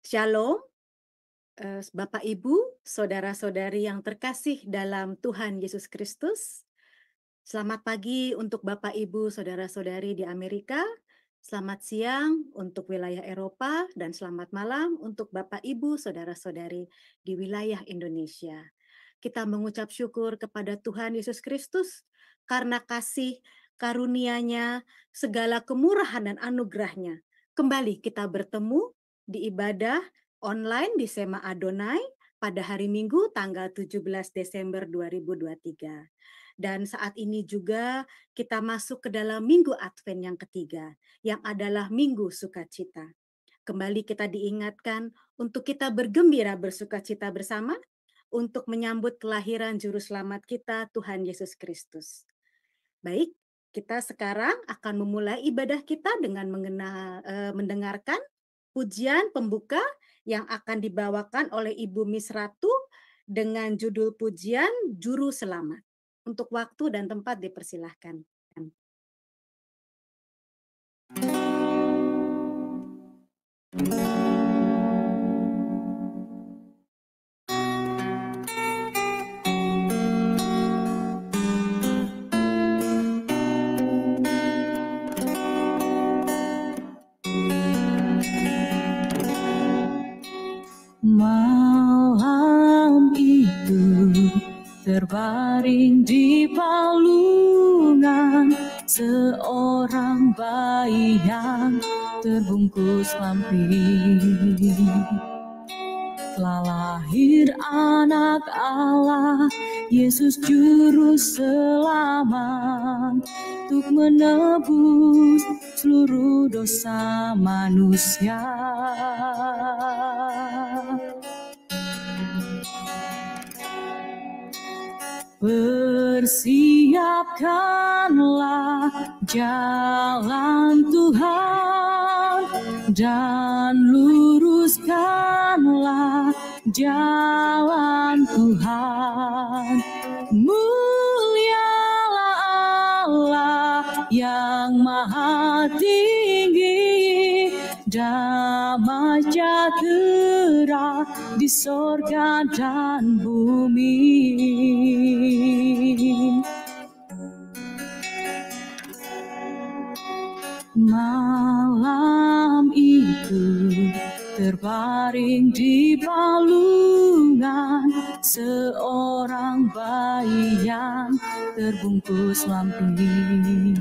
Shalom, Bapak Ibu, saudara-saudari yang terkasih dalam Tuhan Yesus Kristus. Selamat pagi untuk Bapak Ibu, saudara-saudari di Amerika. Selamat siang untuk wilayah Eropa dan selamat malam untuk Bapak Ibu, saudara-saudari di wilayah Indonesia. Kita mengucap syukur kepada Tuhan Yesus Kristus karena kasih karunia-Nya, segala kemurahan dan anugerah-Nya. Kembali kita bertemu di ibadah online di Sema Adonai pada hari Minggu tanggal 17 Desember 2023. Dan saat ini juga kita masuk ke dalam Minggu Advent yang ketiga, yang adalah Minggu Sukacita. Kembali kita diingatkan untuk kita bergembira bersukacita bersama untuk menyambut kelahiran Juru Selamat kita, Tuhan Yesus Kristus. Baik, kita sekarang akan memulai ibadah kita dengan mendengarkan pujian pembuka yang akan dibawakan oleh Ibu Miss Ratu dengan judul pujian Juru Selamat. Untuk waktu dan tempat dipersilahkan. Malam itu terbaring di palungan seorang bayi yang terbungkus lampin. Telah lahir anak Allah, Yesus Juru Selamat, untuk menebus seluruh dosa manusia. Persiapkanlah jalan Tuhan dan luruskanlah jalan Tuhan. Mulialah Allah yang maha tinggi, damai sejahtera di sorga dan bumi. Malam itu terbaring di palungan seorang bayi yang terbungkus lampin.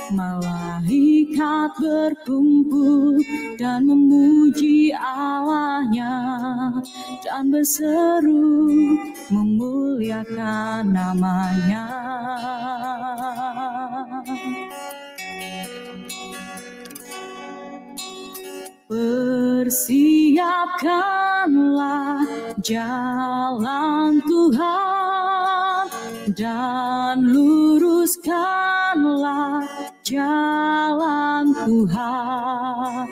Malaikat berkumpul dan memuji Allahnya dan berseru memuliakan namanya. Persiapkanlah jalan Tuhan dan luruskanlah jalan Tuhan.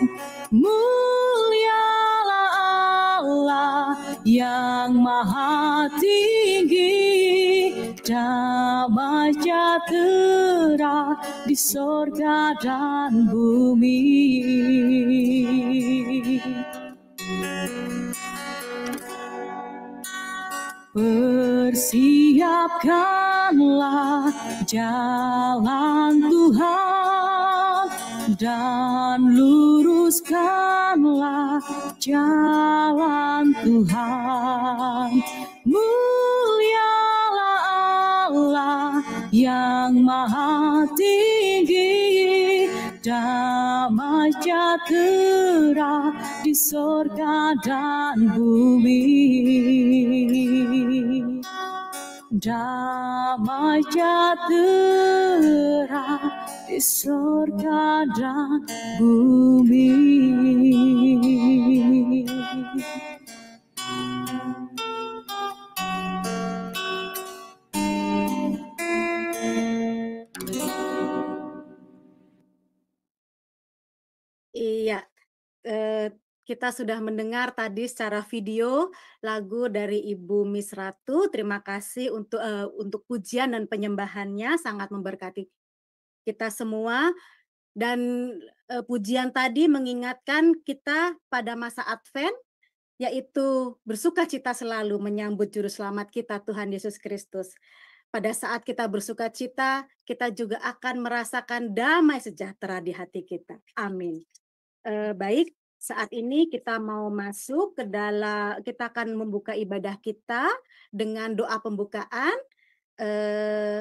Mulialah Allah yang maha tinggi, damai sejahtera di sorga dan bumi. Persiapkanlah jalan Tuhan dan luruskanlah jalan Tuhan. Mulialah Allah yang maha tinggi, damai sejahtera di sorga dan bumi. Damai sejahtera di sorga dan bumi. Iya, kita sudah mendengar tadi secara video lagu dari Ibu Miss Ratu. Terima kasih untuk pujian dan penyembahannya, sangat memberkati kita semua. Dan pujian tadi mengingatkan kita pada masa Advent, yaitu bersukacita selalu menyambut Juru Selamat kita, Tuhan Yesus Kristus. Pada saat kita bersukacita, kita juga akan merasakan damai sejahtera di hati kita. Amin. Baik, saat ini kita mau masuk ke dalam, kita akan membuka ibadah kita dengan doa pembukaan.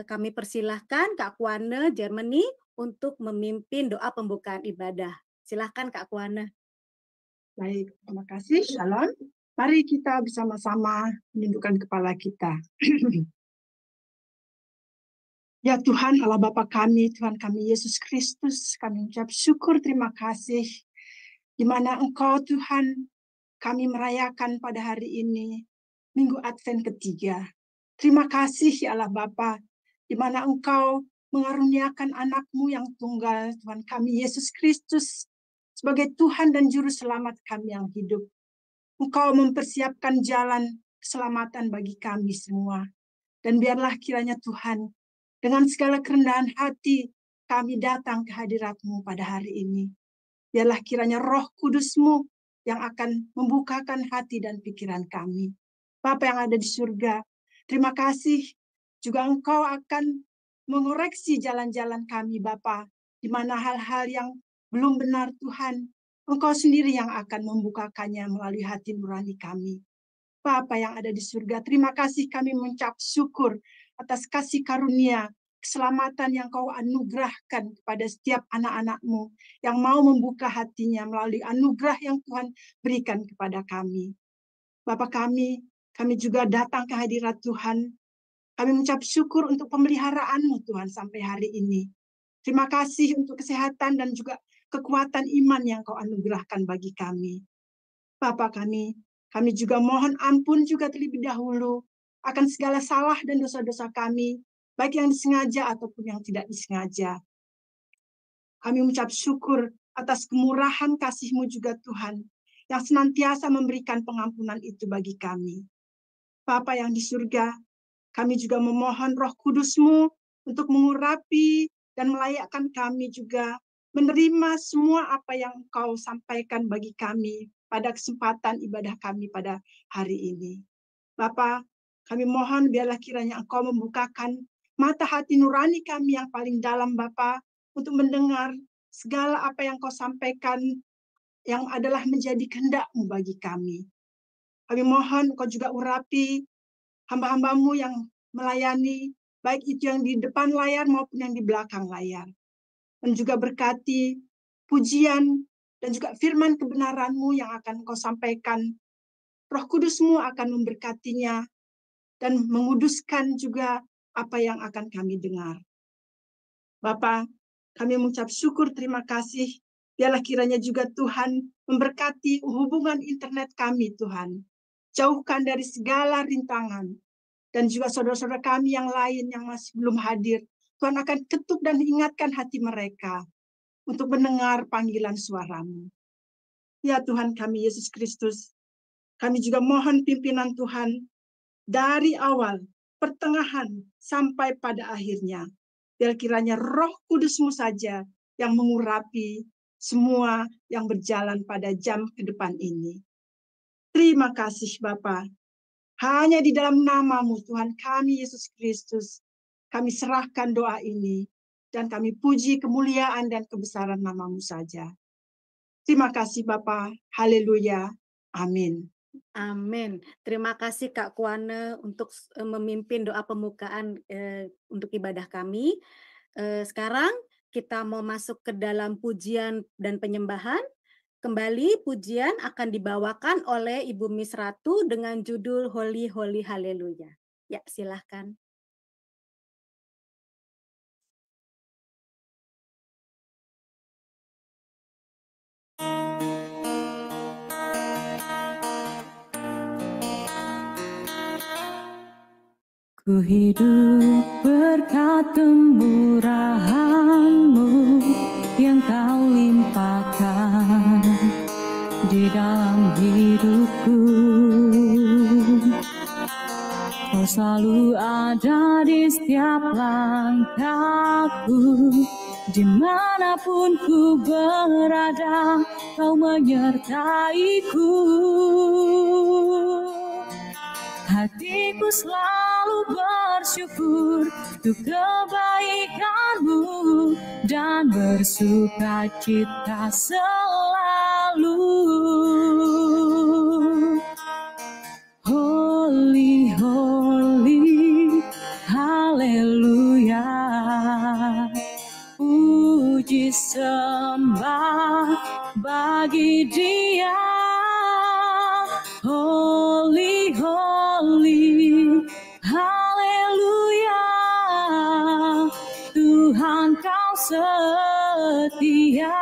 Kami persilahkan Kak Kuane Germany untuk memimpin doa pembukaan ibadah. Silahkan Kak Kuane. Baik, terima kasih. Shalom. Mari kita bersama-sama menundukkan kepala kita. Ya Tuhan, Allah Bapa kami, Tuhan kami Yesus Kristus, kami ucap syukur, terima kasih. Di mana Engkau Tuhan, kami merayakan pada hari ini, Minggu Advent ketiga. Terima kasih ya Allah Bapa, di mana Engkau mengaruniakan anak-Mu yang tunggal, Tuhan kami Yesus Kristus, sebagai Tuhan dan Juru Selamat kami yang hidup. Engkau mempersiapkan jalan keselamatan bagi kami semua. Dan biarlah kiranya Tuhan, dengan segala kerendahan hati, kami datang ke hadirat-Mu pada hari ini. Biarlah kiranya Roh Kudus-Mu yang akan membukakan hati dan pikiran kami. Bapa yang ada di surga, terima kasih juga Engkau akan mengoreksi jalan-jalan kami Bapa, di mana hal-hal yang belum benar Tuhan, Engkau sendiri yang akan membukakannya melalui hati nurani kami. Bapa yang ada di surga, terima kasih kami mengucap syukur atas kasih karunia, keselamatan yang Kau anugerahkan kepada setiap anak-anak-Mu yang mau membuka hatinya melalui anugerah yang Tuhan berikan kepada kami. Bapa kami juga datang ke hadirat Tuhan. Kami mengucap syukur untuk pemeliharaan-Mu Tuhan sampai hari ini. Terima kasih untuk kesehatan dan juga kekuatan iman yang Kau anugerahkan bagi kami. Bapa kami juga mohon ampun juga terlebih dahulu akan segala salah dan dosa-dosa kami, baik yang disengaja ataupun yang tidak disengaja. Kami mengucap syukur atas kemurahan kasih-Mu juga Tuhan, yang senantiasa memberikan pengampunan itu bagi kami. Bapa yang di surga, kami juga memohon Roh Kudus-Mu untuk mengurapi dan melayakkan kami juga menerima semua apa yang Engkau sampaikan bagi kami pada kesempatan ibadah kami pada hari ini. Bapa, kami mohon biarlah kiranya Engkau membukakan mata hati nurani kami yang paling dalam Bapa, untuk mendengar segala apa yang Kau sampaikan yang adalah menjadi kehendak-Mu bagi kami. Kami mohon Engkau juga urapi hamba-hamba-Mu yang melayani, baik itu yang di depan layar maupun yang di belakang layar. Dan juga berkati pujian dan juga firman kebenaran-Mu yang akan Kau sampaikan. Roh Kudus-Mu akan memberkatinya dan menguduskan juga apa yang akan kami dengar. Bapa, kami mengucap syukur, terima kasih. Biarlah kiranya juga Tuhan memberkati hubungan internet kami Tuhan. Jauhkan dari segala rintangan. Dan juga saudara-saudara kami yang lain yang masih belum hadir. Tuhan akan ketuk dan ingatkan hati mereka untuk mendengar panggilan suara-Mu. Ya Tuhan kami Yesus Kristus, kami juga mohon pimpinan Tuhan dari awal, pertengahan, sampai pada akhirnya. Biar kiranya Roh Kudus-Mu saja yang mengurapi semua yang berjalan pada jam ke depan ini. Terima kasih Bapa. Hanya di dalam nama-Mu Tuhan kami Yesus Kristus, kami serahkan doa ini dan kami puji kemuliaan dan kebesaran nama-Mu saja. Terima kasih Bapa. Haleluya. Amin. Amin. Terima kasih Kak Kuane untuk memimpin doa pembukaan untuk ibadah kami. Sekarang kita mau masuk ke dalam pujian dan penyembahan. Kembali pujian akan dibawakan oleh Ibu Miss Ratu dengan judul Holy Holy Haleluya. Ya, silahkan. Ku hidup berkat kemurahan-Mu yang Kau limpahkan di dalam hidupku. Kau selalu ada di setiap langkahku, Dimanapun ku berada, kau menyertaiku. Hatiku selalu bersyukur untuk kebaikan-Mu dan bersuka cita selalu. Holy, holy, haleluya. Puji sembah bagi Dia. Holy, holy, haleluya. Tuhan kau setia.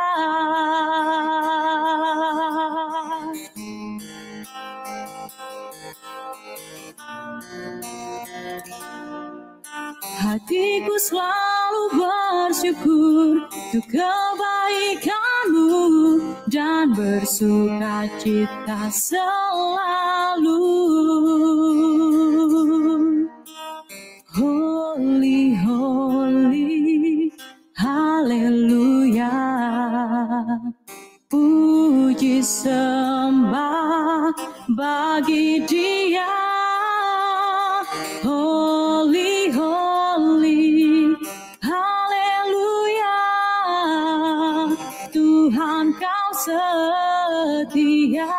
Hatiku selalu bersyukur untuk kebaikan-Mu dan bersuka cita selalu. Holy, holy, haleluya. Puji sembah bagi Dia. Holy, holy, haleluya. Tuhan kau setia.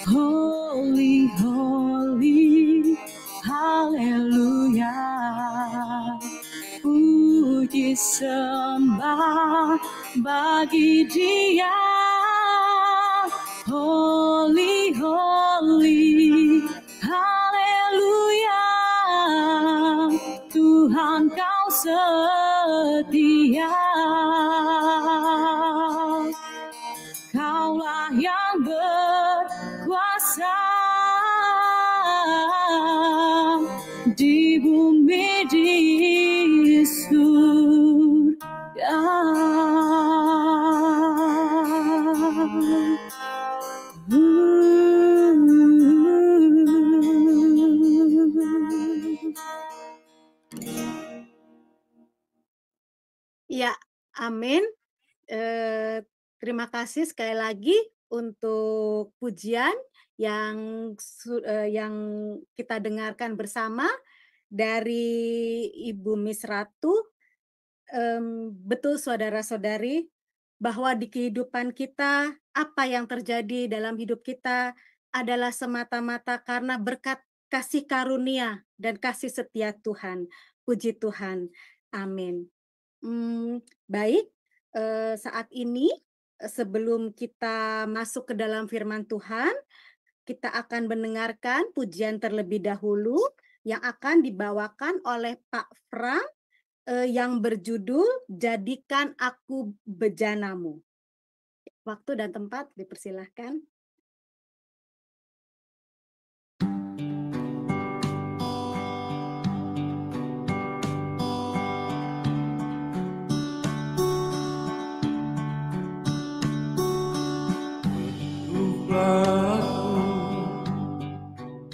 Holy, holy, haleluya. Puji sembah bagi Dia. Holy, holy, haleluya. Tuhan kau setia. Kaulah yang berkuasa di bumi di surga. Ya, amin. Terima kasih sekali lagi untuk pujian yang kita dengarkan bersama dari Ibu Miss Ratu. Betul saudara-saudari, bahwa di kehidupan kita, apa yang terjadi dalam hidup kita adalah semata-mata karena berkat kasih karunia dan kasih setia Tuhan. Puji Tuhan. Amin. Baik, saat ini sebelum kita masuk ke dalam firman Tuhan, kita akan mendengarkan pujian terlebih dahulu yang akan dibawakan oleh Pak Frank yang berjudul Jadikan Aku Bejanamu. Waktu dan tempat dipersilahkan.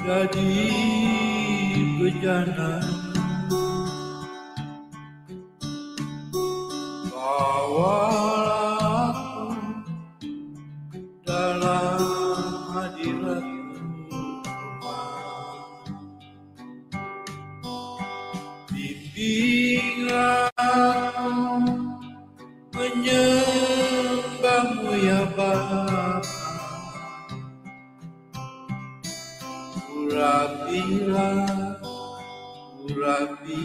Jadi bejana, bawalah aku dalam hadirat-Mu, bimbinglah aku menyembah-Mu ya Bapa. Urapi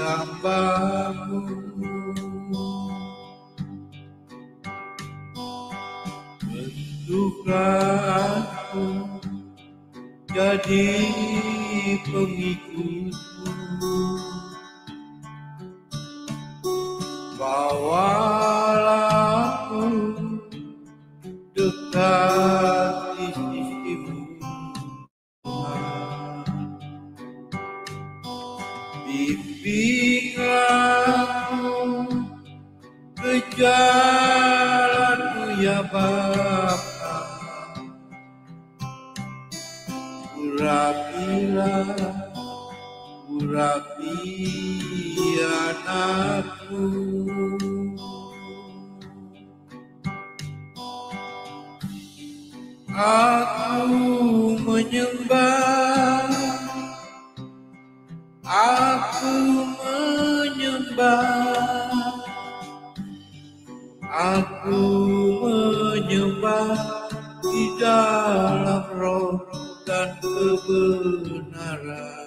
hamba-Mu, bentuklah aku jadi pengikut-Mu, bawalah aku dekat di sisi-Mu. Bimbinglah aku ke jalan-Mu ya Bapa. Urapi anakmu. Aku menyembah, aku menyembah, aku menyembah di dalam roh dan kebenaran.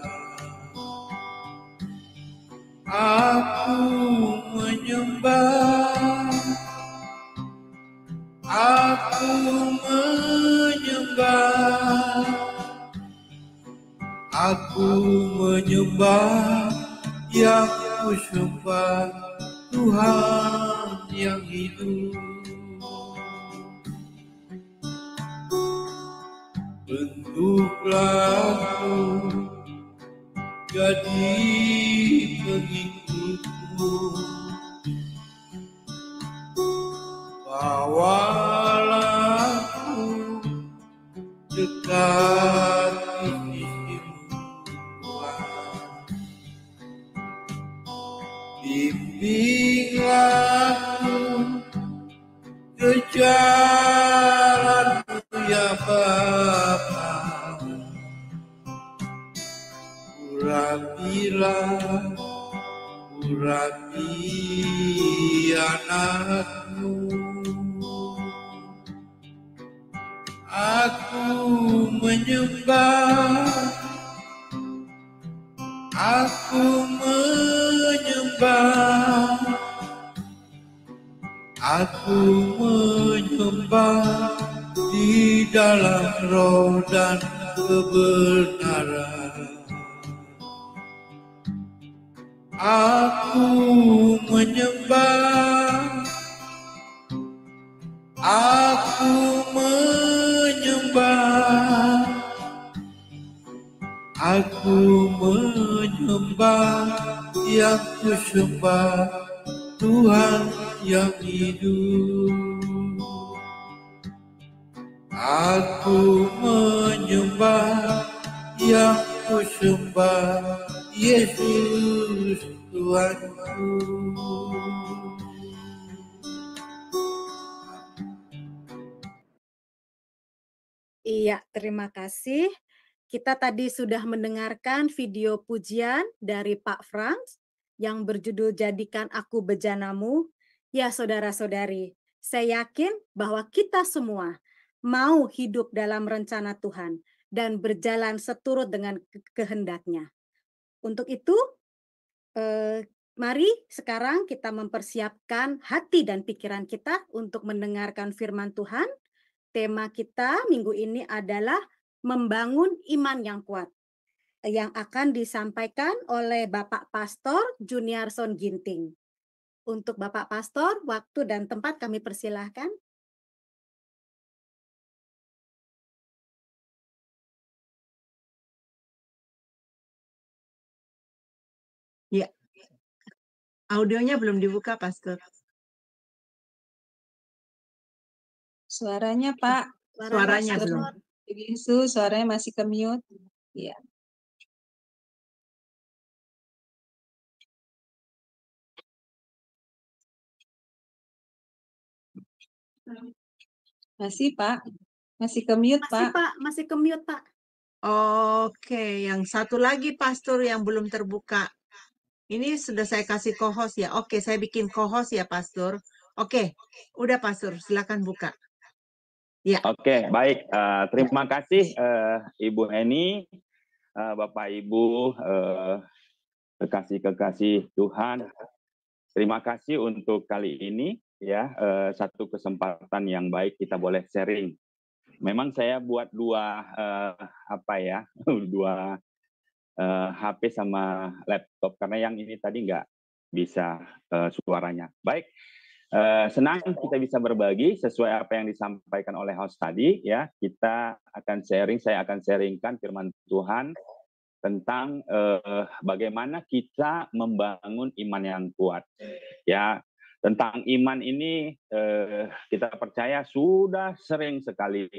Aku menyembah, aku menyembah, aku menyembah, yang ku sembah Tuhan yang hidup. Bentuklah aku jadi pengikutmu, bawalah aku dekat di sisimu Tuhan. Bimbinglah aku ke jalan-Mu ya Bapa. Urapilah, urapi anakmu. Aku menyembah, aku menyembah, aku menyembah di dalam roh dan kebenaran. Aku menyembah, aku menyembah, aku menyembah, yang ku sembah Tuhan yang hidup. Aku menyembah, yang ku sembah Yesus Tuhanku. Iya, terima kasih. Kita tadi sudah mendengarkan video pujian dari Pak Frans yang berjudul Jadikan Aku Bejanamu. Ya, saudara-saudari, saya yakin bahwa kita semua mau hidup dalam rencana Tuhan dan berjalan seturut dengan kehendaknya. Untuk itu, mari sekarang kita mempersiapkan hati dan pikiran kita untuk mendengarkan firman Tuhan. Tema kita minggu ini adalah membangun iman yang kuat, yang akan disampaikan oleh Bapak Pastor Juniarson Ginting. Untuk Bapak Pastor, waktu dan tempat kami persilahkan. Ya, audionya belum dibuka, Pastor. Suaranya Pak, Suaranya Pastor. belum. Yesus, suaranya masih ke mute. Iya. Masih Pak, masih ke mute Masih Pak. Pak, masih ke mute Pak. Oke, yang satu lagi, Pastor, yang belum terbuka. Ini sudah saya kasih co-host ya. Oke, saya bikin co-host ya, Pastor. Oke, udah Pastor, silakan buka. Ya. Oke, baik. Terima kasih Ibu Eni, Bapak Ibu, kekasih-kekasih Tuhan. Terima kasih untuk kali ini ya, satu kesempatan yang baik kita boleh sharing. Memang saya buat dua dua HP sama laptop karena yang ini tadi nggak bisa suaranya. Baik. Senang kita bisa berbagi sesuai apa yang disampaikan oleh host tadi ya. Kita akan sharing, saya akan sharingkan firman Tuhan tentang bagaimana kita membangun iman yang kuat. Ya, tentang iman ini kita percaya sudah sering sekali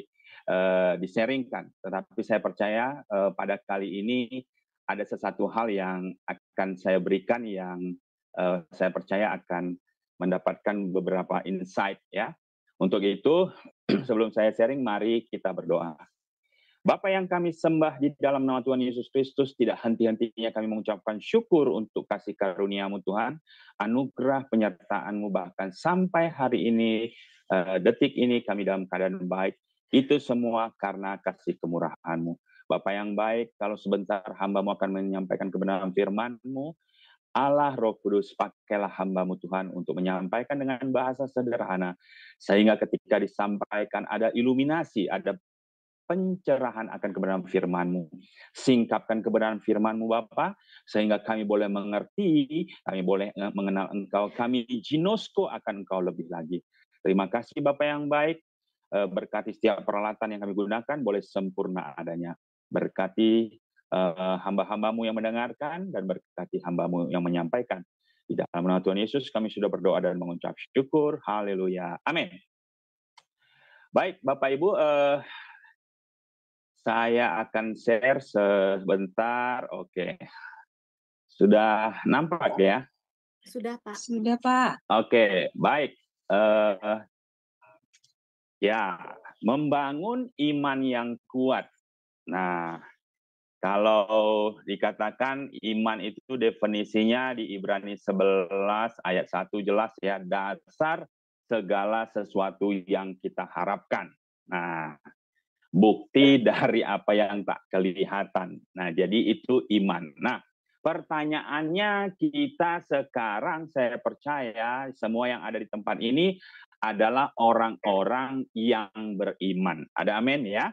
di-sharingkan, tetapi saya percaya pada kali ini ada sesuatu hal yang akan saya berikan yang saya percaya akan mendapatkan beberapa insight ya. Untuk itu, sebelum saya sharing, mari kita berdoa. Bapa yang kami sembah di dalam nama Tuhan Yesus Kristus, tidak henti-hentinya kami mengucapkan syukur untuk kasih karunia-Mu Tuhan, anugerah penyertaan-Mu bahkan sampai hari ini, detik ini kami dalam keadaan baik. Itu semua karena kasih kemurahan-Mu. Bapa yang baik, kalau sebentar hamba-Mu akan menyampaikan kebenaran firman-Mu, Allah Roh Kudus, pakailah hamba-Mu Tuhan untuk menyampaikan dengan bahasa sederhana, sehingga ketika disampaikan ada iluminasi, ada pencerahan akan kebenaran firman-Mu. Singkapkan kebenaran firman-Mu Bapa, sehingga kami boleh mengerti, kami boleh mengenal Engkau, kami ginosko akan Engkau lebih lagi. Terima kasih Bapa yang baik, berkati setiap peralatan yang kami gunakan, boleh sempurna adanya. Berkati hamba-hamba-Mu yang mendengarkan, dan berkati hamba-Mu yang menyampaikan. Di dalam nama Tuhan Yesus kami sudah berdoa dan mengucap syukur. Haleluya. Amin. Baik Bapak Ibu, saya akan share sebentar. Oke. Sudah nampak ya? Sudah, Pak. Sudah, Pak. Oke, baik. Ya, membangun iman yang kuat. Nah, kalau dikatakan iman itu definisinya di Ibrani 11 ayat 1 jelas ya, dasar segala sesuatu yang kita harapkan. Nah, bukti dari apa yang tak kelihatan. Nah, jadi itu iman. Nah, pertanyaannya kita sekarang, saya percaya semua yang ada di tempat ini adalah orang-orang yang beriman. Ada amin ya?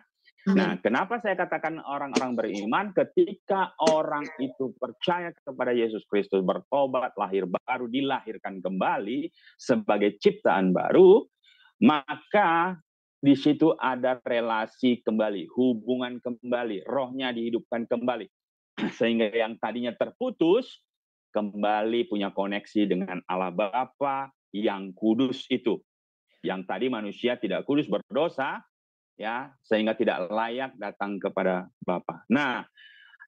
Nah, kenapa saya katakan orang-orang beriman? Ketika orang itu percaya kepada Yesus Kristus, bertobat, lahir baru, dilahirkan kembali sebagai ciptaan baru, maka di situ ada relasi kembali, hubungan kembali, rohnya dihidupkan kembali. Sehingga yang tadinya terputus, kembali punya koneksi dengan Allah Bapa yang kudus itu. Yang tadi manusia tidak kudus, berdosa, ya, sehingga tidak layak datang kepada Bapa. Nah,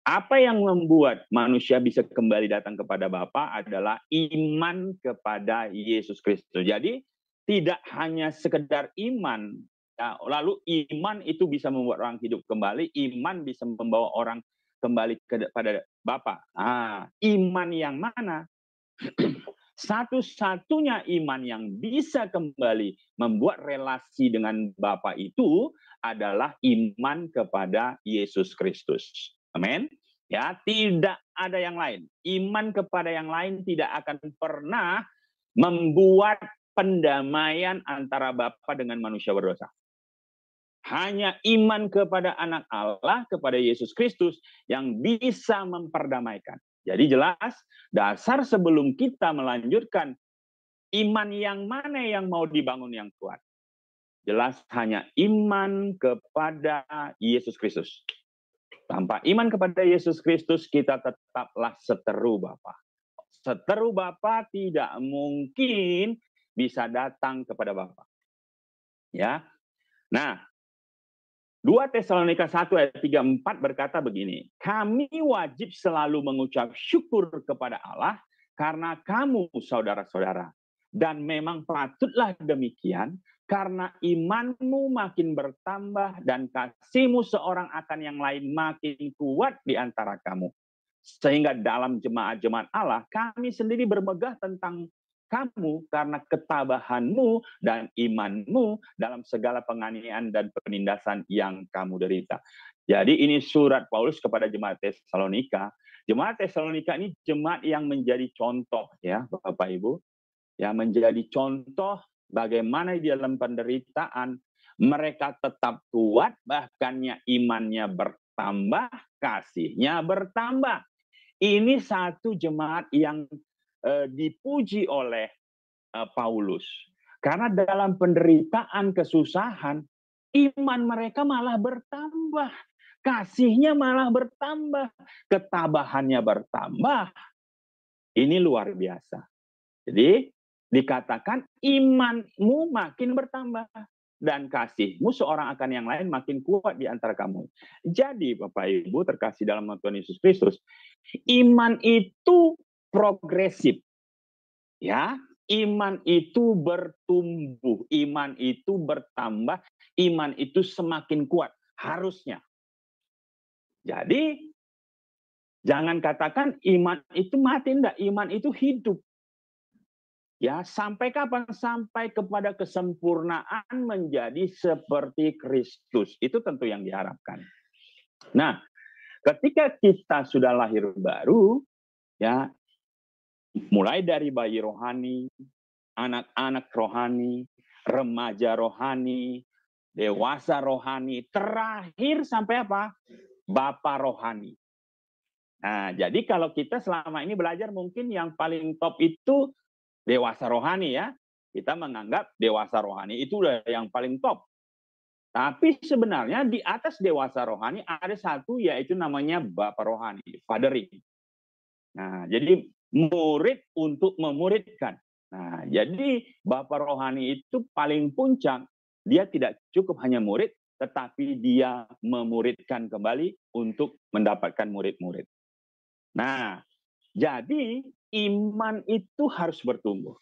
apa yang membuat manusia bisa kembali datang kepada Bapa adalah iman kepada Yesus Kristus. Jadi, tidak hanya sekedar iman, ya, lalu iman itu bisa membuat orang hidup kembali, iman bisa membawa orang kembali kepada Bapa. Iman yang mana? Satu-satunya iman yang bisa kembali membuat relasi dengan Bapa itu adalah iman kepada Yesus Kristus. Amin. Ya, tidak ada yang lain. Iman kepada yang lain tidak akan pernah membuat pendamaian antara Bapa dengan manusia berdosa. Hanya iman kepada Anak Allah, kepada Yesus Kristus yang bisa memperdamaikan. Jadi jelas, dasar sebelum kita melanjutkan, iman yang mana yang mau dibangun yang kuat? Jelas hanya iman kepada Yesus Kristus. Tanpa iman kepada Yesus Kristus, kita tetaplah seteru Bapa. Seteru Bapa tidak mungkin bisa datang kepada Bapa. Ya. Nah, 2 Tesalonika 1 ayat 3-4 berkata begini, kami wajib selalu mengucap syukur kepada Allah karena kamu saudara-saudara. Dan memang patutlah demikian karena imanmu makin bertambah dan kasihmu seorang akan yang lain makin kuat di antara kamu. Sehingga dalam jemaat-jemaat Allah kami sendiri bermegah tentang kamu karena ketabahanmu dan imanmu dalam segala penganiayaan dan penindasan yang kamu derita. Jadi ini surat Paulus kepada jemaat Tesalonika. Jemaat Tesalonika ini jemaat yang menjadi contoh ya Bapak Ibu. Ya, menjadi contoh bagaimana di dalam penderitaan mereka tetap kuat, bahkannya imannya bertambah, kasihnya bertambah. Ini satu jemaat yang dipuji oleh Paulus. Karena dalam penderitaan, kesusahan, iman mereka malah bertambah. Kasihnya malah bertambah. Ketabahannya bertambah. Ini luar biasa. Jadi, dikatakan imanmu makin bertambah. dan kasihmu seorang akan yang lain makin kuat di antara kamu. Jadi Bapak Ibu terkasih dalam Tuhan Yesus Kristus, iman itu progresif. Ya, iman itu bertumbuh, iman itu bertambah, iman itu semakin kuat harusnya. Jadi jangan katakan iman itu mati, enggak, iman itu hidup. Ya, sampai kapan? Sampai kepada kesempurnaan menjadi seperti Kristus. Itu tentu yang diharapkan. Nah, ketika kita sudah lahir baru, ya, mulai dari bayi rohani, anak-anak rohani, remaja rohani, dewasa rohani, terakhir sampai apa? Bapa rohani. Nah, jadi kalau kita selama ini belajar mungkin yang paling top itu dewasa rohani ya. Kita menganggap dewasa rohani itu udah yang paling top. Tapi sebenarnya di atas dewasa rohani ada satu yaitu namanya Bapa rohani, fathering. Nah, jadi murid untuk memuridkan. Nah, jadi Bapa rohani itu paling puncak. Dia tidak cukup hanya murid, tetapi dia memuridkan kembali untuk mendapatkan murid-murid. Nah, jadi iman itu harus bertumbuh.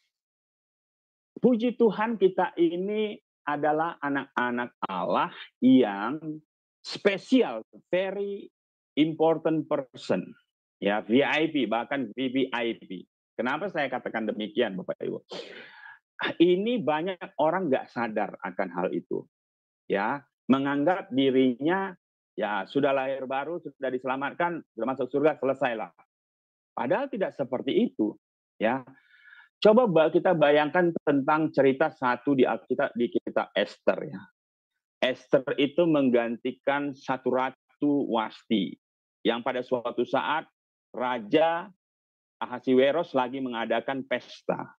Puji Tuhan kita ini adalah anak-anak Allah yang spesial, very important person. Ya, VIP, bahkan VVIP. Kenapa saya katakan demikian, Bapak Ibu? Ini banyak orang nggak sadar akan hal itu. Ya, menganggap dirinya ya sudah lahir baru, sudah diselamatkan, sudah masuk surga, selesailah. Padahal tidak seperti itu. Ya, coba kita bayangkan tentang cerita satu di Alkitab, di kitab Esther ya. Esther itu menggantikan satu ratu Wasti yang pada suatu saat Raja Ahasiweros lagi mengadakan pesta.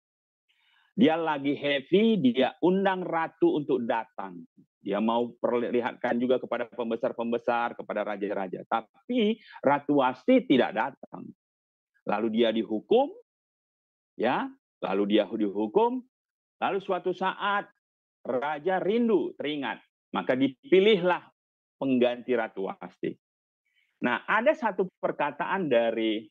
Dia lagi happy, dia undang ratu untuk datang. Dia mau perlihatkan juga kepada pembesar-pembesar, kepada raja-raja. Tapi Ratu Wasti tidak datang. Lalu dia dihukum, ya. Lalu dia dihukum, lalu suatu saat raja rindu teringat, maka dipilihlah pengganti Ratu Wasti. Nah, ada satu perkataan dari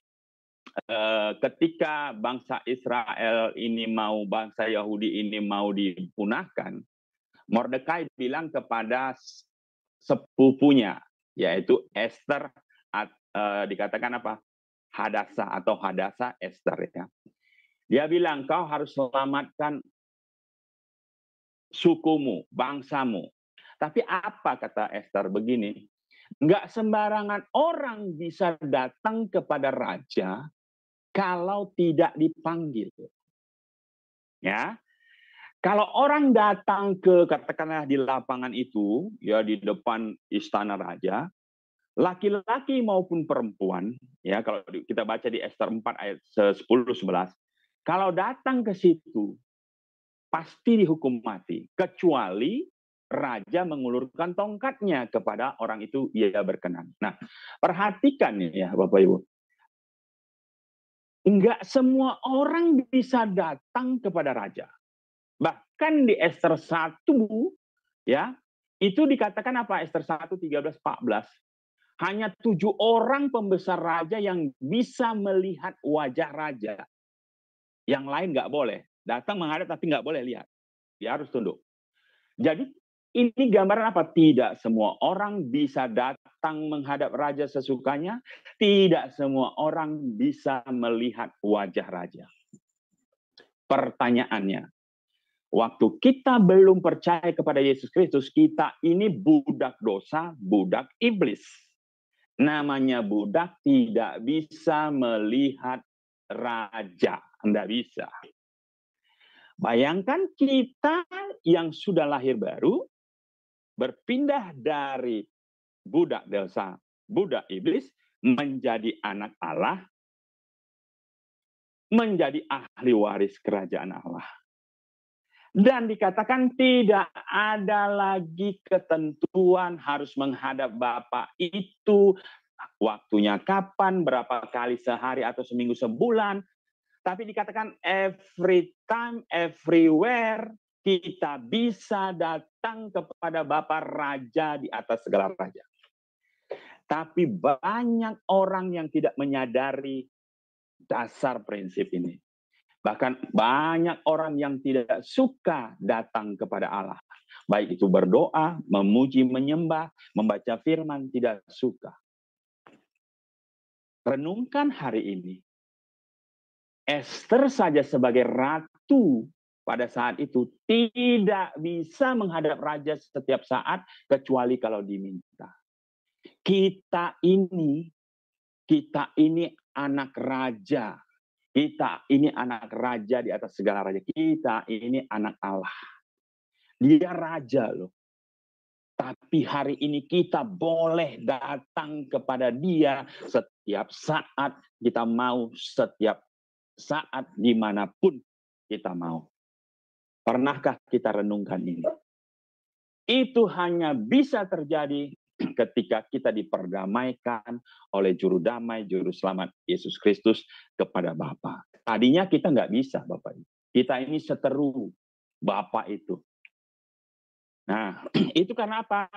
ketika bangsa Israel ini bangsa Yahudi ini mau dipunahkan, Mordekai bilang kepada sepupunya, yaitu Esther, dikatakan apa? Hadasa Esther ya. Dia bilang, kau harus selamatkan sukumu, bangsamu. Tapi apa kata Esther begini? Enggak sembarangan orang bisa datang kepada raja kalau tidak dipanggil. Ya. Kalau orang datang ke katakanlah di lapangan itu, ya di depan istana raja, laki-laki maupun perempuan, ya kalau kita baca di Esther 4 ayat 10-11, kalau datang ke situ, pasti dihukum mati. Kecuali raja mengulurkan tongkatnya kepada orang itu, ia berkenan. Nah, perhatikan ya Bapak Ibu. Enggak semua orang bisa datang kepada raja. Bahkan di Esther 1, ya, itu dikatakan apa? Esther 1, 13, 14. Hanya 7 orang pembesar raja yang bisa melihat wajah raja. Yang lain nggak boleh. Datang menghadap tapi nggak boleh lihat. Dia harus tunduk. Jadi ini gambaran apa? Tidak semua orang bisa datang menghadap raja sesukanya. Tidak semua orang bisa melihat wajah raja. Pertanyaannya, waktu kita belum percaya kepada Yesus Kristus, kita ini budak dosa, budak iblis. Namanya budak tidak bisa melihat raja. Tidak bisa. Bayangkan kita yang sudah lahir baru, berpindah dari budak dosa, budak iblis, menjadi anak Allah, menjadi ahli waris kerajaan Allah. Dan dikatakan tidak ada lagi ketentuan harus menghadap Bapa itu, waktunya kapan, berapa kali sehari atau seminggu sebulan. Tapi dikatakan every time, everywhere, kita bisa datang kepada Bapa Raja di atas segala raja. Tapi banyak orang yang tidak menyadari dasar prinsip ini. Bahkan banyak orang yang tidak suka datang kepada Allah. Baik itu berdoa, memuji, menyembah, membaca firman, tidak suka. Renungkan hari ini. Esther saja sebagai ratu pada saat itu tidak bisa menghadap raja setiap saat kecuali kalau diminta. Kita ini anak raja. Kita ini anak raja di atas segala raja. Kita ini anak Allah. Dia raja loh. Tapi hari ini kita boleh datang kepada dia setiap saat kita mau, setiap saat dimanapun kita mau. Pernahkah kita renungkan ini? Itu hanya bisa terjadi ketika kita diperdamaikan oleh juru damai, juru selamat Yesus Kristus kepada Bapa. Tadinya kita nggak bisa, Bapak. Kita ini seteru Bapa itu. Nah, itu karena apa?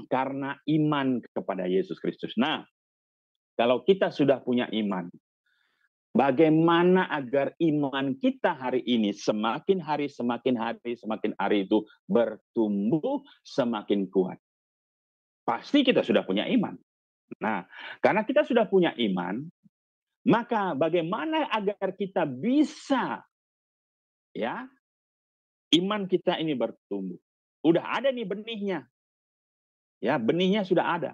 Karena iman kepada Yesus Kristus. Nah, kalau kita sudah punya iman, bagaimana agar iman kita hari ini semakin hari itu bertumbuh semakin kuat? Pasti kita sudah punya iman. Nah, karena kita sudah punya iman, maka bagaimana agar kita bisa ya iman kita ini bertumbuh? Udah ada nih benihnya. Ya, benihnya sudah ada.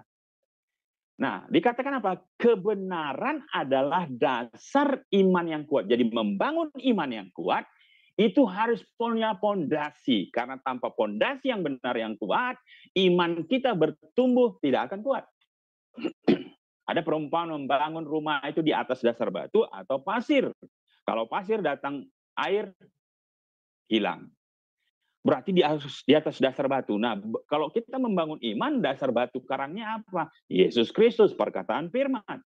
Nah, dikatakan apa? Kebenaran adalah dasar iman yang kuat. Jadi membangun iman yang kuat itu harus punya pondasi. Karena tanpa pondasi yang benar yang kuat, iman kita bertumbuh tidak akan kuat. Ada perumpamaan membangun rumah itu di atas dasar batu atau pasir. Kalau pasir datang air, hilang. Berarti di atas dasar batu. Nah, kalau kita membangun iman, dasar batu karangnya apa? Yesus Kristus, perkataan firman.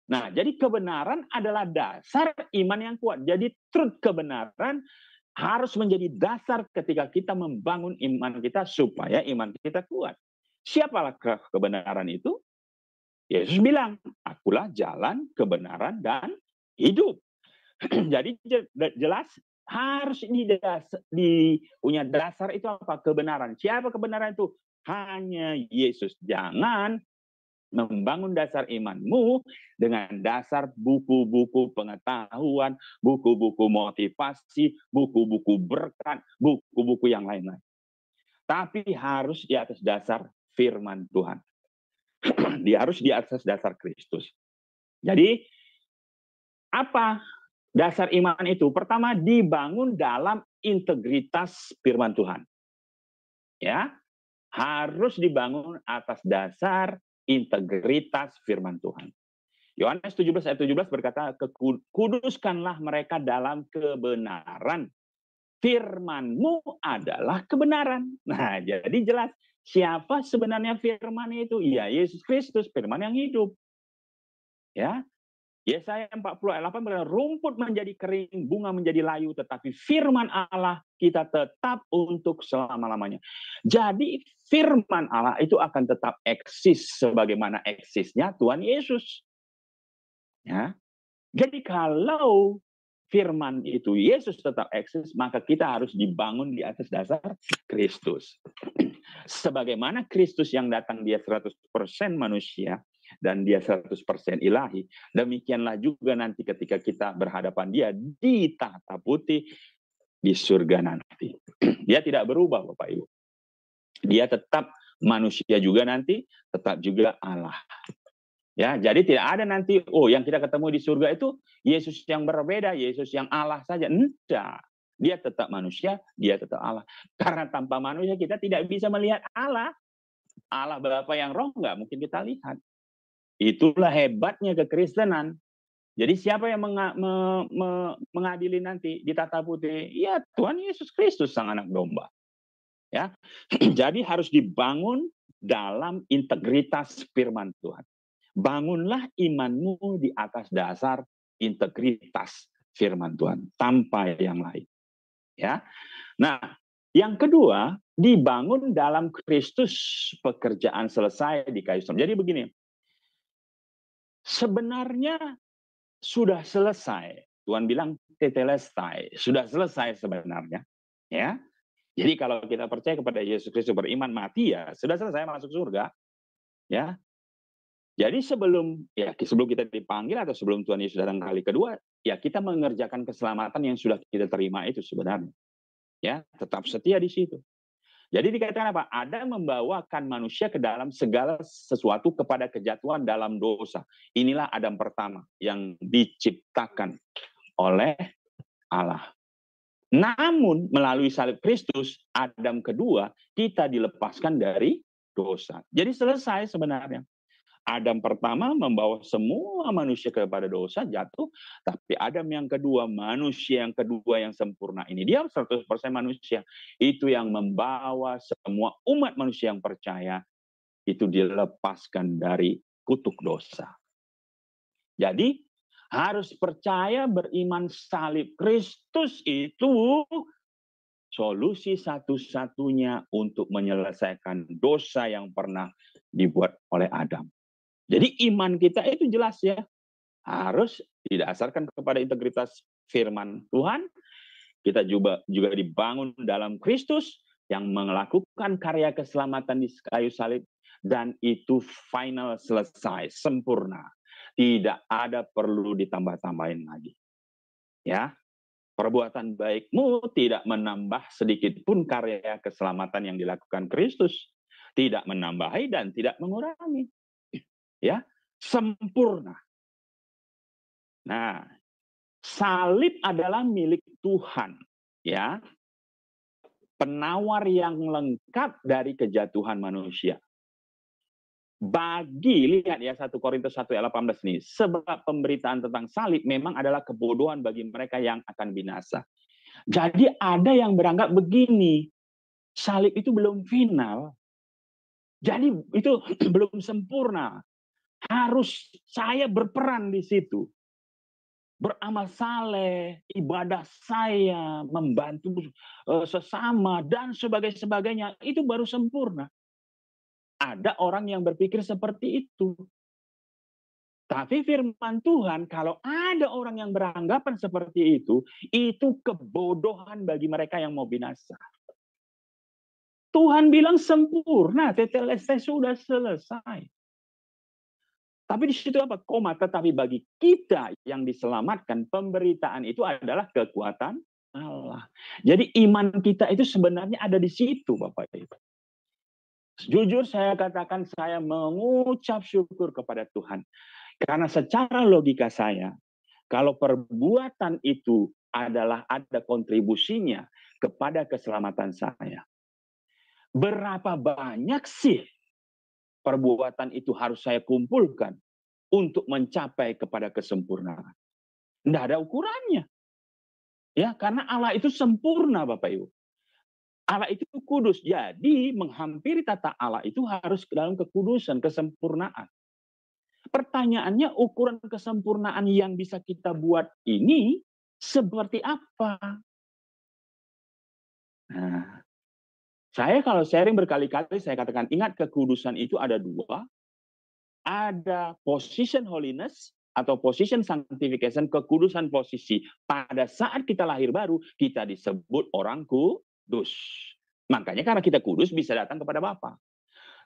Nah, jadi kebenaran adalah dasar iman yang kuat. Jadi truth, kebenaran harus menjadi dasar ketika kita membangun iman kita supaya iman kita kuat. Siapalah kebenaran itu? Yesus bilang, akulah jalan, kebenaran, dan hidup. Jadi jelas harus punya dasar itu apa? Kebenaran. Siapa kebenaran itu? Hanya Yesus. Jangan membangun dasar imanmu dengan dasar buku-buku pengetahuan, buku-buku motivasi, buku-buku berkat, buku-buku yang lain-lain. Tapi harus di atas dasar firman Tuhan. Dia harus di atas dasar Kristus. Jadi, apa dasar iman itu? Pertama, dibangun dalam integritas firman Tuhan. Ya, harus dibangun atas dasar integritas firman Tuhan. Yohanes 17 ayat 17 berkata, kuduskanlah mereka dalam kebenaran. Firman-Mu adalah kebenaran. Nah, jadi jelas siapa sebenarnya firman itu? Ya, Yesus Kristus, firman yang hidup. Ya. Yesaya 40 ayat 8 berkata, rumput menjadi kering, bunga menjadi layu, tetapi firman Allah kita tetap untuk selama-lamanya. Jadi firman Allah itu akan tetap eksis sebagaimana eksisnya Tuhan Yesus. Ya. Jadi kalau firman itu Yesus tetap eksis, maka kita harus dibangun di atas dasar Kristus. Sebagaimana Kristus yang datang dia 100% manusia, dan dia 100% ilahi. Demikianlah juga nanti ketika kita berhadapan dia di tahta putih di surga nanti. Dia tidak berubah, Bapak Ibu. Dia tetap manusia juga nanti, tetap juga Allah. Ya, jadi tidak ada nanti, yang kita ketemu di surga itu Yesus yang berbeda, Yesus yang Allah saja. Tidak. Dia tetap manusia, dia tetap Allah. Karena tanpa manusia kita tidak bisa melihat Allah. Allah Bapa yang roh nggak mungkin kita lihat. Itulah hebatnya kekristenan. Jadi siapa yang mengadili nanti di tahta putih? Ya Tuhan Yesus Kristus, sang anak domba. Ya, jadi harus dibangun dalam integritas firman Tuhan. Bangunlah imanmu di atas dasar integritas firman Tuhan, tanpa yang lain. Ya. Nah, yang kedua, dibangun dalam Kristus, pekerjaan selesai di kayu salib. Jadi begini, sebenarnya sudah selesai. Tuhan bilang tetelestai, sudah selesai sebenarnya. Ya. Jadi kalau kita percaya kepada Yesus Kristus, beriman, mati, ya sudah selesai, masuk surga. Ya. Jadi sebelum kita dipanggil atau sebelum Tuhan Yesus datang kali kedua, ya kita mengerjakan keselamatan yang sudah kita terima itu sebenarnya. Ya, tetap setia di situ. Jadi dikatakan apa? Ada membawakan manusia ke dalam segala sesuatu kepada kejatuhan dalam dosa. Inilah Adam pertama yang diciptakan oleh Allah. Namun melalui salib Kristus, Adam kedua, kita dilepaskan dari dosa. Jadi selesai sebenarnya. Adam pertama membawa semua manusia kepada dosa, jatuh. Tapi Adam yang kedua, manusia yang kedua yang sempurna ini, dia 100% manusia. Itu yang membawa semua umat manusia yang percaya, itu dilepaskan dari kutuk dosa. Jadi, harus percaya, beriman, salib Kristus itu solusi satu-satunya untuk menyelesaikan dosa yang pernah dibuat oleh Adam. Jadi iman kita itu jelas ya, harus didasarkan kepada integritas firman Tuhan. Kita juga dibangun dalam Kristus yang melakukan karya keselamatan di kayu salib, dan itu final, selesai, sempurna. Tidak ada perlu ditambah-tambahin lagi. Ya, perbuatan baikmu tidak menambah sedikit pun karya keselamatan yang dilakukan Kristus, tidak menambahi dan tidak mengurangi. Ya, sempurna. Nah, salib adalah milik Tuhan, ya. Penawar yang lengkap dari kejatuhan manusia. Lihat ya 1 Korintus 1 ayat 18 ini, sebab pemberitaan tentang salib memang adalah kebodohan bagi mereka yang akan binasa. Jadi ada yang beranggap begini, salib itu belum final. Jadi itu belum sempurna. Harus saya berperan di situ. Beramal saleh, ibadah saya, membantu sesama, dan sebagainya. Itu baru sempurna. Ada orang yang berpikir seperti itu. Tapi firman Tuhan, kalau ada orang yang beranggapan seperti itu kebodohan bagi mereka yang mau binasa. Tuhan bilang sempurna, tetelestai sudah selesai. Tapi di situ apa? Koma, tetapi bagi kita yang diselamatkan, pemberitaan itu adalah kekuatan Allah. Jadi iman kita itu sebenarnya ada di situ, Bapak Ibu. Jujur saya katakan, saya mengucap syukur kepada Tuhan. Karena secara logika saya, kalau perbuatan itu adalah ada kontribusinya kepada keselamatan saya, berapa banyak sih perbuatan itu harus saya kumpulkan untuk mencapai kepada kesempurnaan? Tidak ada ukurannya. Ya, karena Allah itu sempurna, Bapak Ibu. Allah itu kudus. Jadi menghampiri tata Allah itu harus ke dalam kekudusan, kesempurnaan. Pertanyaannya, ukuran kesempurnaan yang bisa kita buat ini seperti apa? Nah, saya kalau sharing berkali-kali saya katakan, ingat kekudusan itu ada dua. Ada position holiness atau position sanctification, kekudusan posisi. Pada saat kita lahir baru, kita disebut orang kudus. Makanya karena kita kudus bisa datang kepada Bapa.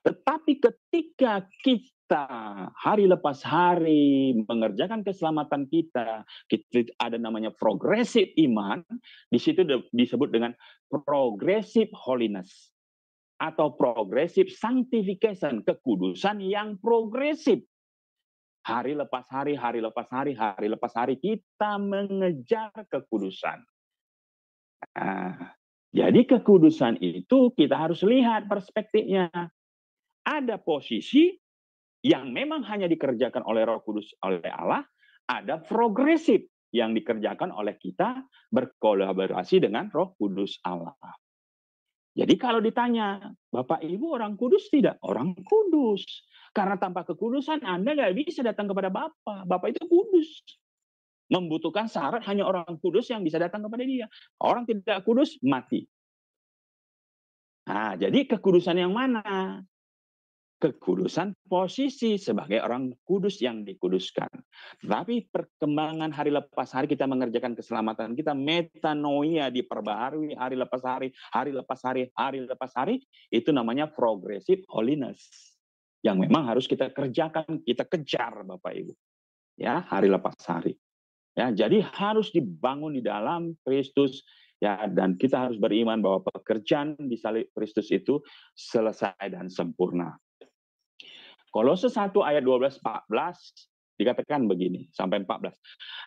Tetapi ketika kita hari lepas hari mengerjakan keselamatan kita ada namanya progressive iman, di situ disebut dengan progressive holiness atau progressive sanctification, kekudusan yang progresif. Hari lepas hari, hari lepas hari, hari lepas hari kita mengejar kekudusan. Nah, jadi kekudusan itu kita harus lihat perspektifnya. Ada posisi yang memang hanya dikerjakan oleh Roh Kudus, oleh Allah. Ada progresif yang dikerjakan oleh kita berkolaborasi dengan Roh Kudus Allah. Jadi kalau ditanya, Bapak Ibu orang kudus tidak? Orang kudus. Karena tanpa kekudusan Anda nggak bisa datang kepada Bapa. Bapa itu kudus. Membutuhkan syarat hanya orang kudus yang bisa datang kepada dia. Orang tidak kudus, mati. Nah, jadi kekudusan yang mana? Kekudusan posisi sebagai orang kudus yang dikuduskan. Tapi perkembangan hari lepas hari kita mengerjakan keselamatan kita, metanoia diperbaharui hari lepas hari, hari lepas hari, hari lepas hari, itu namanya progressive holiness. Yang memang harus kita kerjakan, kita kejar Bapak Ibu. Ya, hari lepas hari. Ya, jadi harus dibangun di dalam Kristus ya, dan kita harus beriman bahwa pekerjaan di salib Kristus itu selesai dan sempurna. Kolose 1 ayat 12-14 dikatakan begini, sampai 14.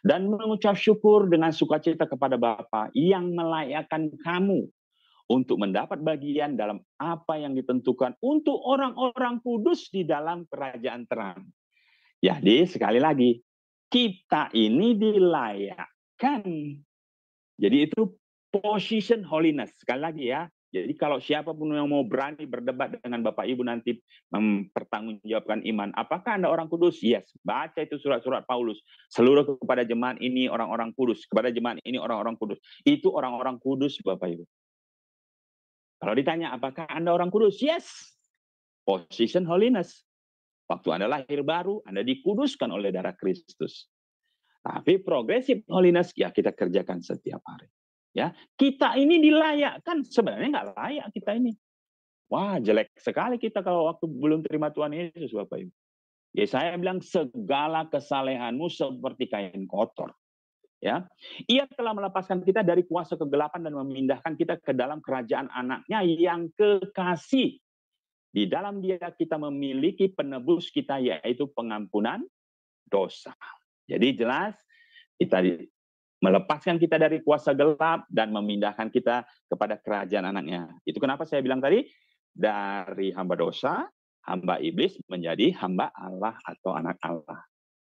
Dan mengucap syukur dengan sukacita kepada Bapa yang melayakkan kamu untuk mendapat bagian dalam apa yang ditentukan untuk orang-orang kudus di dalam kerajaan terang. Jadi sekali lagi, kita ini dilayakkan. Jadi itu position holiness. Sekali lagi ya. Jadi kalau siapapun yang mau berani berdebat dengan Bapak Ibu nanti mempertanggungjawabkan iman. Apakah Anda orang kudus? Yes. Baca itu surat-surat Paulus. Seluruh kepada jemaat ini orang-orang kudus. Kepada jemaat ini orang-orang kudus. Itu orang-orang kudus Bapak Ibu. Kalau ditanya apakah Anda orang kudus? Yes. Position holiness. Waktu Anda lahir baru, Anda dikuduskan oleh darah Kristus. Tapi progressive holiness ya kita kerjakan setiap hari. Ya, kita ini dilayakkan, sebenarnya nggak layak kita ini. Wah, jelek sekali kita kalau waktu belum terima Tuhan Yesus, Bapak Ibu. Ya, saya bilang segala kesalehanmu seperti kain kotor. Ya, Ia telah melepaskan kita dari kuasa kegelapan dan memindahkan kita ke dalam kerajaan anaknya yang kekasih. Di dalam Dia kita memiliki penebus kita, yaitu pengampunan dosa. Jadi jelas kita melepaskan kita dari kuasa gelap dan memindahkan kita kepada kerajaan anaknya. Itu kenapa saya bilang tadi, dari hamba dosa, hamba iblis menjadi hamba Allah atau anak Allah.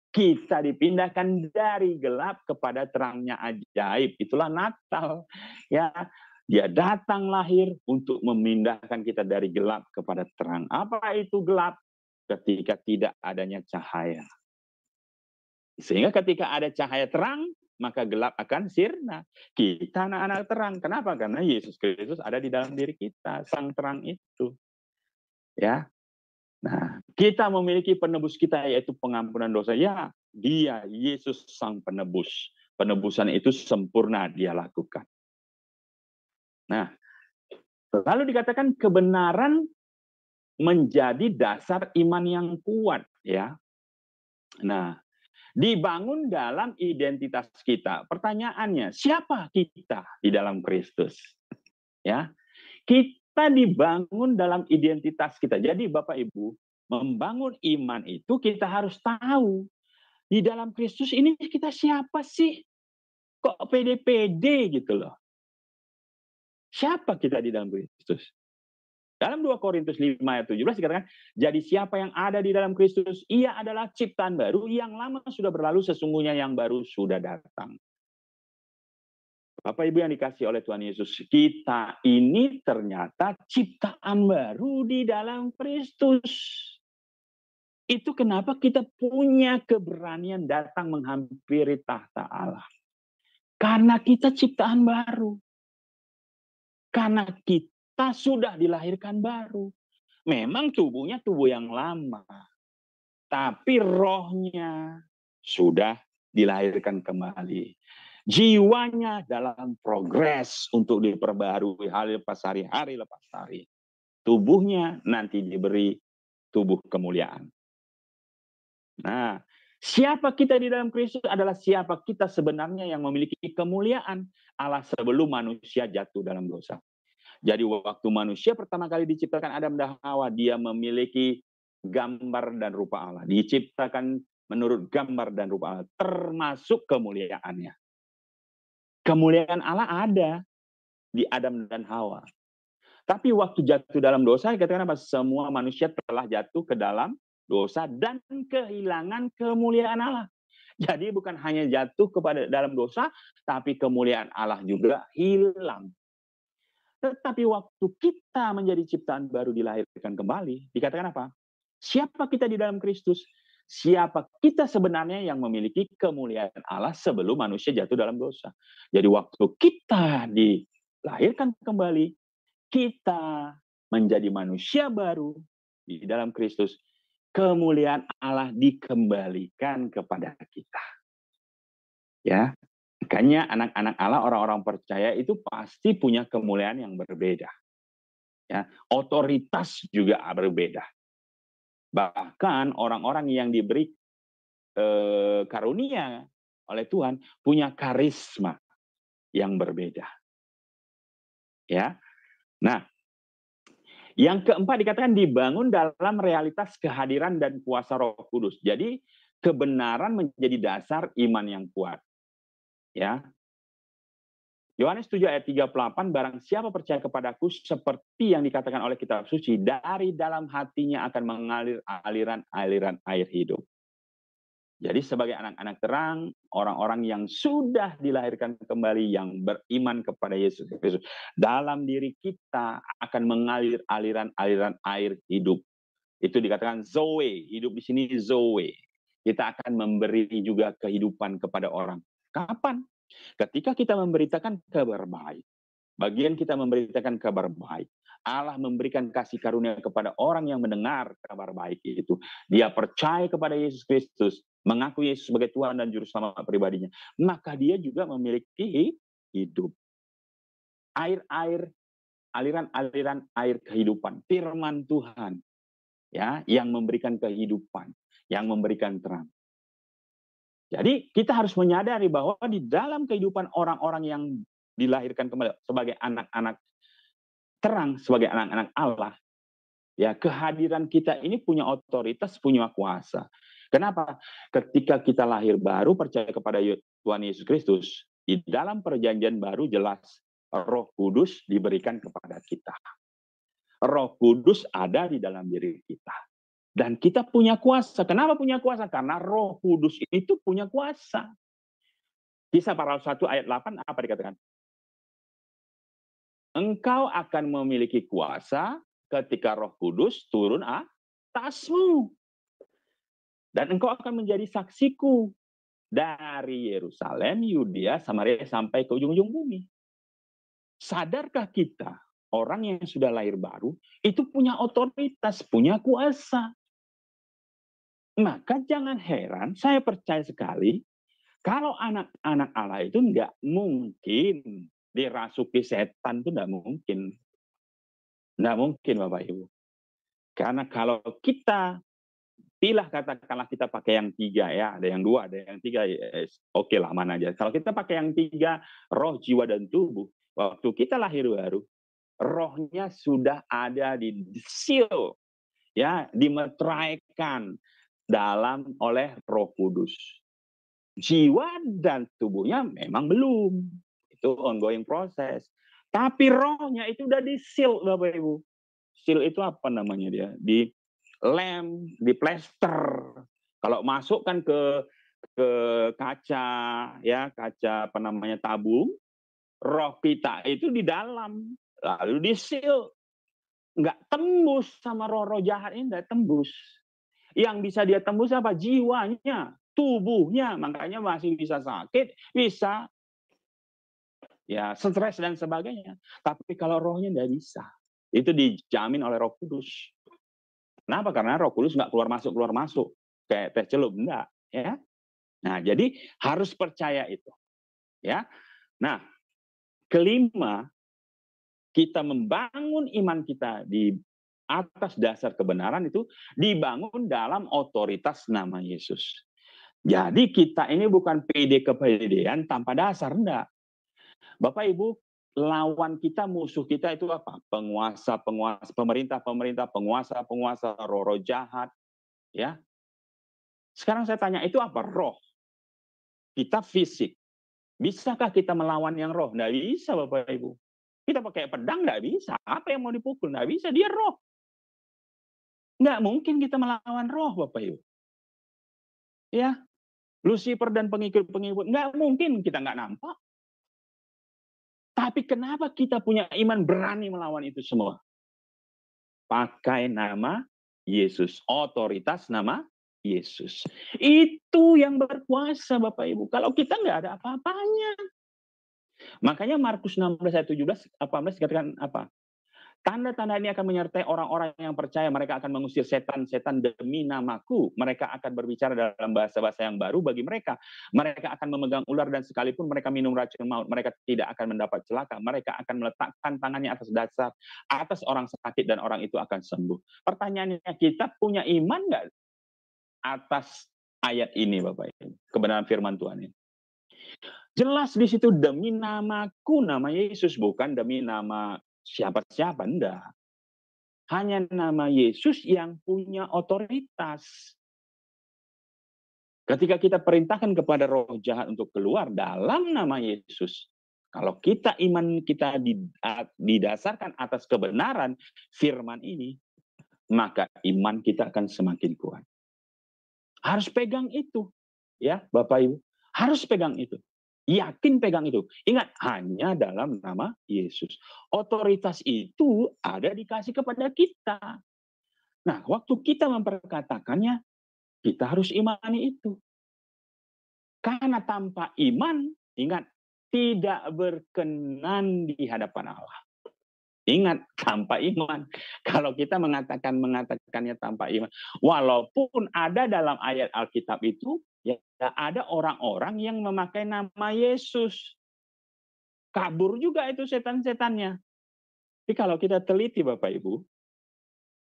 Kita dipindahkan dari gelap kepada terangnya ajaib. Itulah Natal. Ya, Dia datang lahir untuk memindahkan kita dari gelap kepada terang. Apa itu gelap? Ketika tidak adanya cahaya. Sehingga ketika ada cahaya terang, maka gelap akan sirna. Kita anak-anak terang. Kenapa? Karena Yesus Kristus ada di dalam diri kita, sang terang itu. Ya. Nah, kita memiliki penebus kita yaitu pengampunan dosa. Ya, Dia Yesus sang penebus. Penebusan itu sempurna Dia lakukan. Nah, lalu dikatakan kebenaran menjadi dasar iman yang kuat, ya. Nah, dibangun dalam identitas kita. Pertanyaannya, siapa kita di dalam Kristus? Ya, kita dibangun dalam identitas kita. Jadi Bapak Ibu, membangun iman itu kita harus tahu di dalam Kristus ini kita siapa sih? Kok pede-pede gitu loh? Siapa kita di dalam Kristus? Dalam 2 Korintus 5 ayat 17 dikatakan, jadi siapa yang ada di dalam Kristus, ia adalah ciptaan baru, yang lama sudah berlalu, sesungguhnya yang baru sudah datang. Bapak Ibu yang dikasihi oleh Tuhan Yesus, kita ini ternyata ciptaan baru di dalam Kristus. Itu kenapa kita punya keberanian datang menghampiri tahta Allah. Karena kita ciptaan baru. Karena kita sudah dilahirkan baru. Memang tubuhnya tubuh yang lama. Tapi rohnya sudah dilahirkan kembali. Jiwanya dalam progres untuk diperbaharui hari lepas hari, hari lepas hari. Tubuhnya nanti diberi tubuh kemuliaan. Nah, siapa kita di dalam Kristus adalah siapa kita sebenarnya yang memiliki kemuliaan Allah sebelum manusia jatuh dalam dosa. Jadi waktu manusia pertama kali diciptakan Adam dan Hawa, dia memiliki gambar dan rupa Allah. Diciptakan menurut gambar dan rupa Allah, termasuk kemuliaannya. Kemuliaan Allah ada di Adam dan Hawa. Tapi waktu jatuh dalam dosa, dikatakan apa? Semua manusia telah jatuh ke dalam dosa dan kehilangan kemuliaan Allah. Jadi bukan hanya jatuh kepada dalam dosa, tapi kemuliaan Allah juga hilang. Tetapi waktu kita menjadi ciptaan baru dilahirkan kembali, dikatakan apa? Siapa kita di dalam Kristus? siapa kita sebenarnya yang memiliki kemuliaan Allah sebelum manusia jatuh dalam dosa. Jadi waktu kita dilahirkan kembali, kita menjadi manusia baru di dalam Kristus, kemuliaan Allah dikembalikan kepada kita. Ya, makanya anak-anak Allah, orang-orang percaya itu pasti punya kemuliaan yang berbeda. Ya, otoritas juga berbeda. Bahkan orang-orang yang diberi karunia oleh Tuhan punya karisma yang berbeda. Ya. Nah, yang keempat dikatakan dibangun dalam realitas kehadiran dan kuasa Roh Kudus. Jadi kebenaran menjadi dasar iman yang kuat. Ya. Yohanes 7 ayat 38, barang siapa percaya kepadaku seperti yang dikatakan oleh kitab suci, dari dalam hatinya akan mengalir aliran-aliran air hidup. Jadi sebagai anak-anak terang, orang-orang yang sudah dilahirkan kembali, yang beriman kepada Yesus Kristus, dalam diri kita akan mengalir aliran-aliran air hidup. Itu dikatakan Zoe, hidup di sini Zoe. Kita akan memberi juga kehidupan kepada orang. Kapan? Ketika kita memberitakan kabar baik. Bagian kita memberitakan kabar baik. Allah memberikan kasih karunia kepada orang yang mendengar kabar baik itu. Dia percaya kepada Yesus Kristus, mengaku Yesus sebagai Tuhan dan Juru Selamat pribadinya. Maka dia juga memiliki hidup. Air-air, aliran-aliran air kehidupan. Firman Tuhan, ya, yang memberikan kehidupan, yang memberikan terang. Jadi kita harus menyadari bahwa di dalam kehidupan orang-orang yang dilahirkan kembali sebagai anak-anak terang, sebagai anak-anak Allah, ya, kehadiran kita ini punya otoritas, punya kuasa. Kenapa? Ketika kita lahir baru percaya kepada Tuhan Yesus Kristus, di dalam perjanjian baru jelas Roh Kudus diberikan kepada kita. Roh Kudus ada di dalam diri kita. Dan kita punya kuasa. Kenapa punya kuasa? Karena Roh Kudus itu punya kuasa. Kisah Para Rasul 1 ayat 8 apa dikatakan? Engkau akan memiliki kuasa ketika Roh Kudus turun atasmu. Dan engkau akan menjadi saksiku dari Yerusalem, Yudea, Samaria sampai ke ujung-ujung bumi. Sadarkah kita, orang yang sudah lahir baru, itu punya otoritas, punya kuasa. Maka jangan heran, saya percaya sekali, kalau anak-anak Allah itu nggak mungkin dirasuki setan, itu nggak mungkin. Nggak mungkin, Bapak Ibu. Karena kalau kita pilih, katakanlah kita pakai yang 3 ya, ada yang 2, ada yang 3, oke lah, mana aja. Kalau kita pakai yang 3, roh, jiwa, dan tubuh, waktu kita lahir baru, rohnya sudah ada di seal, ya, dimeteraikan oleh Roh Kudus. Jiwa dan tubuhnya memang belum, itu ongoing proses. Tapi rohnya itu udah di seal, Bapak Ibu. Seal itu apa namanya dia? Di lem, di plester. Kalau masuk kan ke kaca, ya, kaca apa namanya, tabung, roh kita itu di dalam, lalu di seal. Nggak tembus sama roh-roh jahat ini, nggak tembus. Yang bisa dia tembus apa? Jiwanya, tubuhnya. Makanya masih bisa sakit, bisa ya stres dan sebagainya. Tapi kalau rohnya nggak bisa. Itu dijamin oleh Roh Kudus. Kenapa? Karena Roh Kudus nggak keluar masuk kayak teh celup, enggak, ya. Nah, jadi harus percaya itu, ya. Nah, kelima, kita membangun iman kita di atas dasar kebenaran itu dibangun dalam otoritas nama Yesus. Jadi kita ini bukan pede-kepedean tanpa dasar, enggak. Bapak Ibu, lawan kita, musuh kita itu apa? Penguasa-penguasa, pemerintah-pemerintah, penguasa-penguasa, roh-roh jahat, ya. Sekarang saya tanya, itu apa? Roh. Kita fisik. Bisakah kita melawan yang roh? Nggak bisa, Bapak Ibu. Kita pakai pedang, nggak bisa. Apa yang mau dipukul? Nggak bisa, dia roh. Nggak mungkin kita melawan roh, Bapak Ibu. Ya, Lucifer dan pengikut-pengikut, nggak mungkin, kita nggak nampak. Tapi kenapa kita punya iman berani melawan itu semua? Pakai nama Yesus, otoritas nama Yesus. Itu yang berkuasa Bapak Ibu. Kalau kita nggak ada apa-apanya. Makanya Markus 16 ayat 17, 18 dikatakan apa? Tanda-tanda ini akan menyertai orang-orang yang percaya. Mereka akan mengusir setan-setan demi namaku. Mereka akan berbicara dalam bahasa-bahasa yang baru bagi mereka. Mereka akan memegang ular dan sekalipun mereka minum racun maut, mereka tidak akan mendapat celaka. Mereka akan meletakkan tangannya atas orang sakit dan orang itu akan sembuh. Pertanyaannya, kita punya iman nggak atas ayat ini Bapak Ibu? Kebenaran firman Tuhan ini. Jelas di situ demi namaku, nama Yesus, bukan demi nama siapa-siapa, enggak. Hanya nama Yesus yang punya otoritas. Ketika kita perintahkan kepada roh jahat untuk keluar dalam nama Yesus, kalau kita iman kita didasarkan atas kebenaran firman ini, maka iman kita akan semakin kuat. Harus pegang itu, ya Bapak Ibu. Harus pegang itu. Yakin pegang itu. Ingat, hanya dalam nama Yesus. Otoritas itu ada dikasih kepada kita. Nah, waktu kita memperkatakannya, kita harus imani itu. Karena tanpa iman, ingat, tidak berkenan di hadapan Allah. Ingat, tanpa iman. Kalau kita mengatakannya tanpa iman. Walaupun ada dalam ayat Alkitab itu, ya ada orang-orang yang memakai nama Yesus. Kabur juga itu setan-setannya. Tapi kalau kita teliti Bapak Ibu,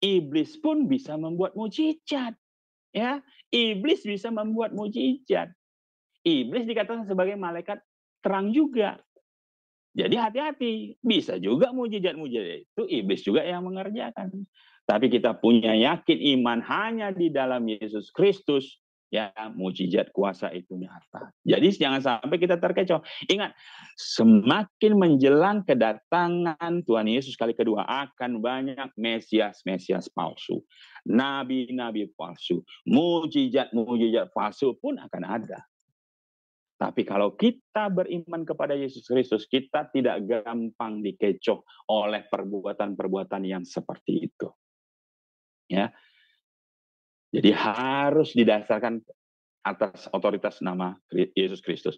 iblis pun bisa membuat mukjizat. Ya, iblis bisa membuat mukjizat. Iblis dikatakan sebagai malaikat terang juga. Jadi hati-hati, bisa juga mukjizat-mukjizat itu iblis juga yang mengerjakan. Tapi kita punya yakin iman hanya di dalam Yesus Kristus, ya mukjizat kuasa itu nyata. Jadi jangan sampai kita terkecoh. Ingat, semakin menjelang kedatangan Tuhan Yesus kali kedua akan banyak mesias-mesias palsu, nabi-nabi palsu, mukjizat-mukjizat palsu pun akan ada. Tapi kalau kita beriman kepada Yesus Kristus, kita tidak gampang dikecoh oleh perbuatan-perbuatan yang seperti itu. Ya. Jadi harus didasarkan atas otoritas nama Yesus Kristus.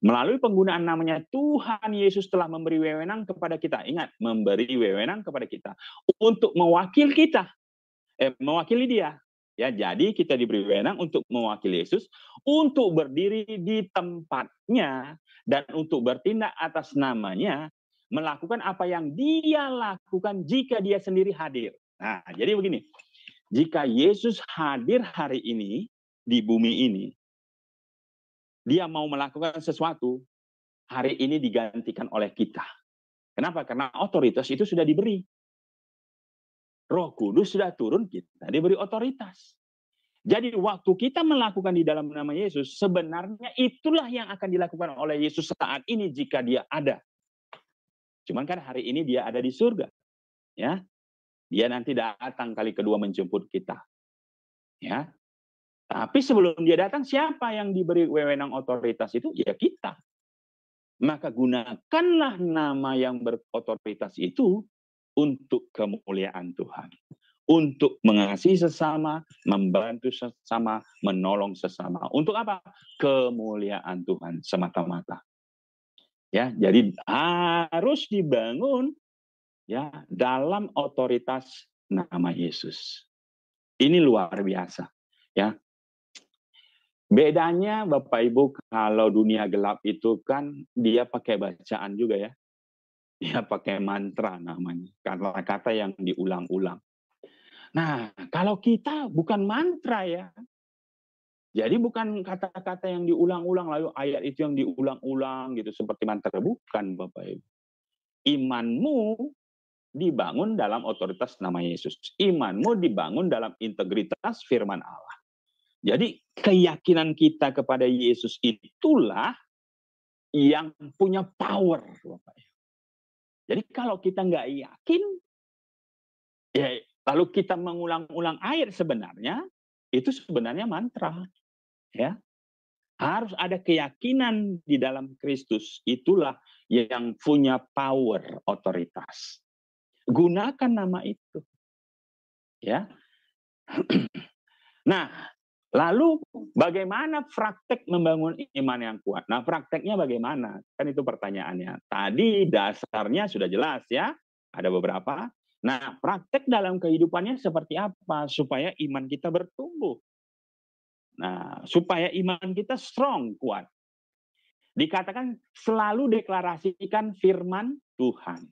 Melalui penggunaan namanya, Tuhan Yesus telah memberi wewenang kepada kita. Ingat, memberi wewenang kepada kita untuk mewakili kita. Mewakili dia. Ya, jadi kita diberi wewenang untuk mewakili Yesus, untuk berdiri di tempatnya, dan untuk bertindak atas namanya, melakukan apa yang dia lakukan jika dia sendiri hadir. Nah, jadi begini, jika Yesus hadir hari ini, di bumi ini, dia mau melakukan sesuatu, hari ini digantikan oleh kita. Kenapa? Karena otoritas itu sudah diberi. Roh Kudus sudah turun, kita diberi otoritas. Jadi waktu kita melakukan di dalam nama Yesus, sebenarnya itulah yang akan dilakukan oleh Yesus saat ini jika dia ada. Cuman kan hari ini dia ada di surga. Ya, dia nanti datang kali kedua menjemput kita. Ya, tapi sebelum dia datang, siapa yang diberi wewenang otoritas itu? Ya kita. Maka gunakanlah nama yang berotoritas itu untuk kemuliaan Tuhan. Untuk mengasihi sesama, membantu sesama, menolong sesama. Untuk apa? Kemuliaan Tuhan semata-mata. Ya, jadi harus dibangun ya dalam otoritas nama Yesus. Ini luar biasa, ya. Bedanya Bapak Ibu, kalau dunia gelap itu kan dia pakai bacaan juga ya. Dia pakai mantra namanya, kata-kata yang diulang-ulang. Nah, kalau kita bukan mantra ya. Jadi bukan kata-kata yang diulang-ulang, lalu ayat itu yang diulang-ulang gitu seperti mantra. Bukan Bapak Ibu. Imanmu dibangun dalam otoritas nama Yesus. Imanmu dibangun dalam integritas firman Allah. Jadi keyakinan kita kepada Yesus itulah yang punya power, Bapak Ibu. Jadi kalau kita nggak yakin, ya lalu kita mengulang-ulang ayat sebenarnya, itu sebenarnya mantra. Ya, harus ada keyakinan di dalam Kristus. Itulah yang punya power, otoritas. Gunakan nama itu. Ya. Nah, Lalu bagaimana praktek membangun iman yang kuat? Nah, prakteknya bagaimana? Kan itu pertanyaannya. Tadi dasarnya sudah jelas ya, ada beberapa. Nah, praktek dalam kehidupannya seperti apa supaya iman kita bertumbuh? Nah, supaya iman kita strong, kuat. Dikatakan selalu deklarasikan firman Tuhan.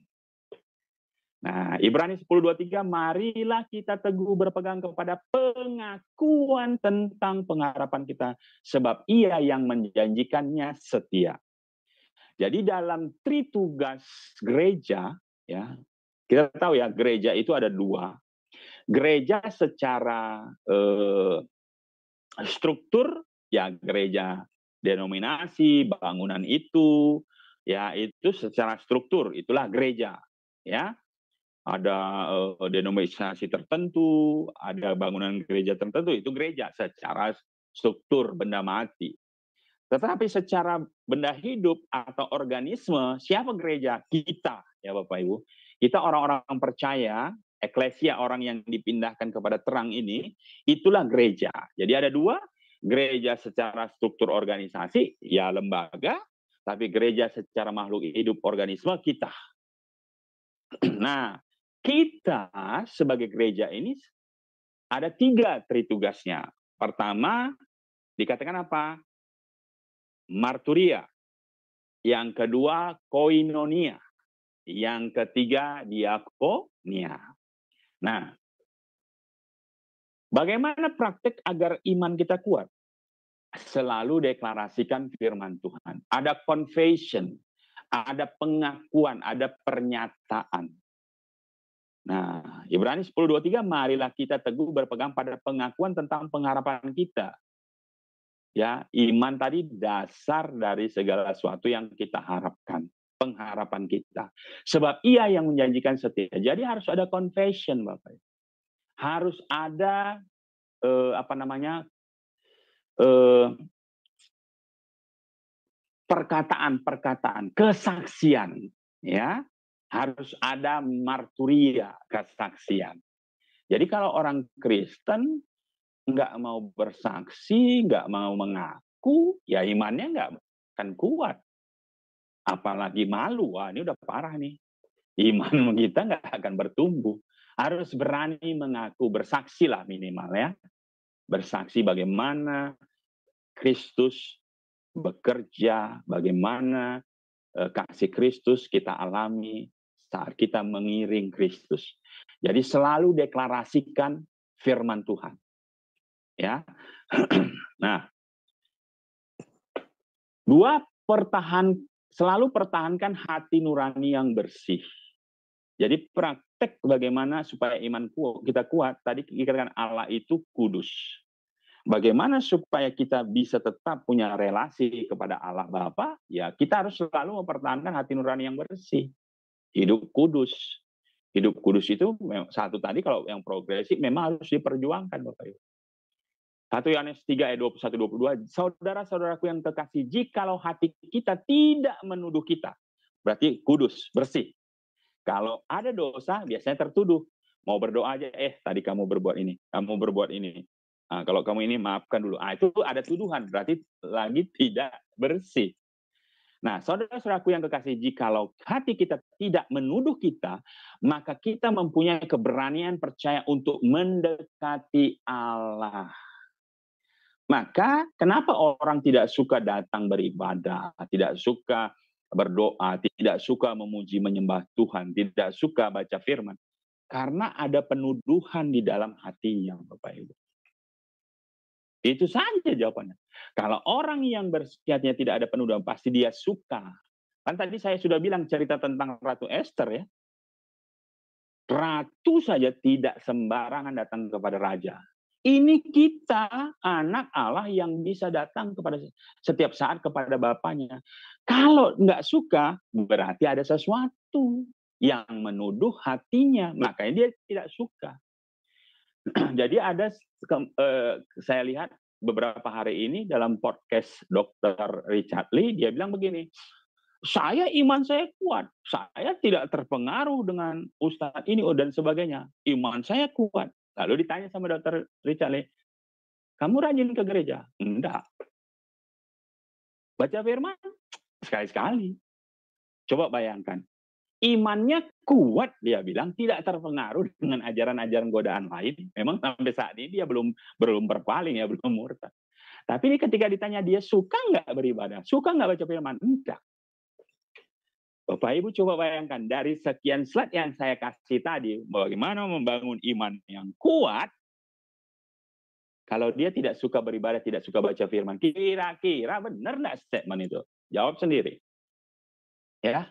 Nah, Ibrani 10:23, marilah kita teguh berpegang kepada pengakuan tentang pengharapan kita, sebab Ia yang menjanjikannya setia. Jadi dalam tritugas gereja, ya, kita tahu ya, gereja itu ada dua. Gereja secara struktur, ya gereja denominasi, bangunan itu, ya itu secara struktur, itulah gereja, ya. Ada denominasi tertentu, ada bangunan gereja tertentu, itu gereja secara struktur benda mati. Tetapi secara benda hidup atau organisme, siapa gereja? Kita, ya Bapak Ibu. Kita orang-orang percaya, eklesia, orang yang dipindahkan kepada terang ini, itulah gereja. Jadi ada dua, gereja secara struktur organisasi, ya lembaga, tapi gereja secara makhluk hidup organisme, kita. Nah, kita sebagai gereja ini ada 3 tritugasnya. Pertama, dikatakan apa? Marturia. Yang kedua, koinonia. Yang ketiga, diakonia. Nah, bagaimana praktek agar iman kita kuat? Selalu deklarasikan firman Tuhan. Ada confession, ada pengakuan, ada pernyataan. Nah, Ibrani 10:23, marilah kita teguh berpegang pada pengakuan tentang pengharapan kita. Ya, iman tadi dasar dari segala sesuatu yang kita harapkan, pengharapan kita. Sebab Ia yang menjanjikan setia. Jadi harus ada confession, Bapak. Harus ada perkataan-perkataan, kesaksian, ya. Harus ada marturia, kesaksian. Jadi kalau orang Kristen nggak mau bersaksi, nggak mau mengaku, ya imannya nggak akan kuat. Apalagi malu, wah ini udah parah nih. Iman kita nggak akan bertumbuh. Harus berani mengaku, bersaksi lah minimal ya. Bersaksi bagaimana Kristus bekerja, bagaimana kasih Kristus kita alami saat kita mengiring Kristus. Jadi selalu deklarasikan firman Tuhan. Ya. Nah, 2, selalu pertahankan hati nurani yang bersih. Jadi praktek bagaimana supaya iman kita kuat, tadi dikatakan Allah itu kudus. Bagaimana supaya kita bisa tetap punya relasi kepada Allah Bapa? Ya, kita harus selalu mempertahankan hati nurani yang bersih. Hidup kudus. Hidup kudus itu satu tadi, kalau yang progresif memang harus diperjuangkan, Bapak Ibu. 1 Yohanes 3 ayat 21-22, saudara-saudaraku yang terkasih, jikalau hati kita tidak menuduh kita, berarti kudus, bersih. Kalau ada dosa, biasanya tertuduh. Mau berdoa aja, tadi kamu berbuat ini, kamu berbuat ini. Nah, kalau kamu ini maafkan dulu. Itu ada tuduhan, berarti lagi tidak bersih. Nah, saudara-saudaraku yang kekasih, jikalau hati kita tidak menuduh kita, maka kita mempunyai keberanian percaya untuk mendekati Allah. Maka kenapa orang tidak suka datang beribadah, tidak suka berdoa, tidak suka memuji menyembah Tuhan, tidak suka baca firman? Karena ada penuduhan di dalam hatinya, Bapak Ibu. Itu saja jawabannya. Kalau orang yang bersihnya tidak ada penuduhan, pasti dia suka. Kan tadi saya sudah bilang cerita tentang Ratu Esther ya. Ratu saja tidak sembarangan datang kepada raja. Ini kita, anak Allah yang bisa datang kepada setiap saat kepada Bapaknya. Kalau nggak suka, berarti ada sesuatu yang menuduh hatinya. Makanya dia tidak suka. Jadi ada, saya lihat beberapa hari ini dalam podcast Dr. Richard Lee, dia bilang begini, iman saya kuat, saya tidak terpengaruh dengan Ustadz ini dan sebagainya, iman saya kuat. Lalu ditanya sama Dr. Richard Lee, Kamu rajin ke gereja? Enggak. Baca firman? Sekali-sekali. Coba bayangkan. Imannya kuat, dia bilang, tidak terpengaruh dengan ajaran-ajaran godaan lain. Memang sampai saat ini dia belum berpaling, ya, belum murtad. Tapi ketika ditanya dia suka nggak beribadah, suka nggak baca firman? Enggak. Bapak Ibu coba bayangkan, dari sekian slide yang saya kasih tadi, bagaimana membangun iman yang kuat, kalau dia tidak suka beribadah, tidak suka baca firman, kira-kira benar nggak statement itu? Jawab sendiri. Ya,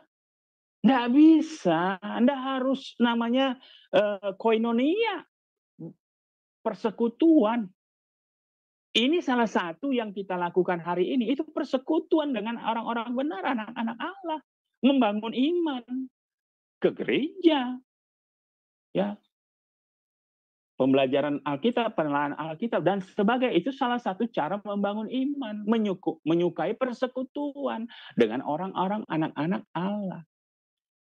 nggak bisa. Anda harus namanya koinonia, persekutuan. Ini salah satu yang kita lakukan hari ini, itu persekutuan dengan orang-orang benar, anak-anak Allah. Membangun iman ke gereja. Ya, pembelajaran Alkitab, penelaahan Alkitab, dan sebagainya. Itu salah satu cara membangun iman. Menyukai persekutuan dengan orang-orang anak-anak Allah.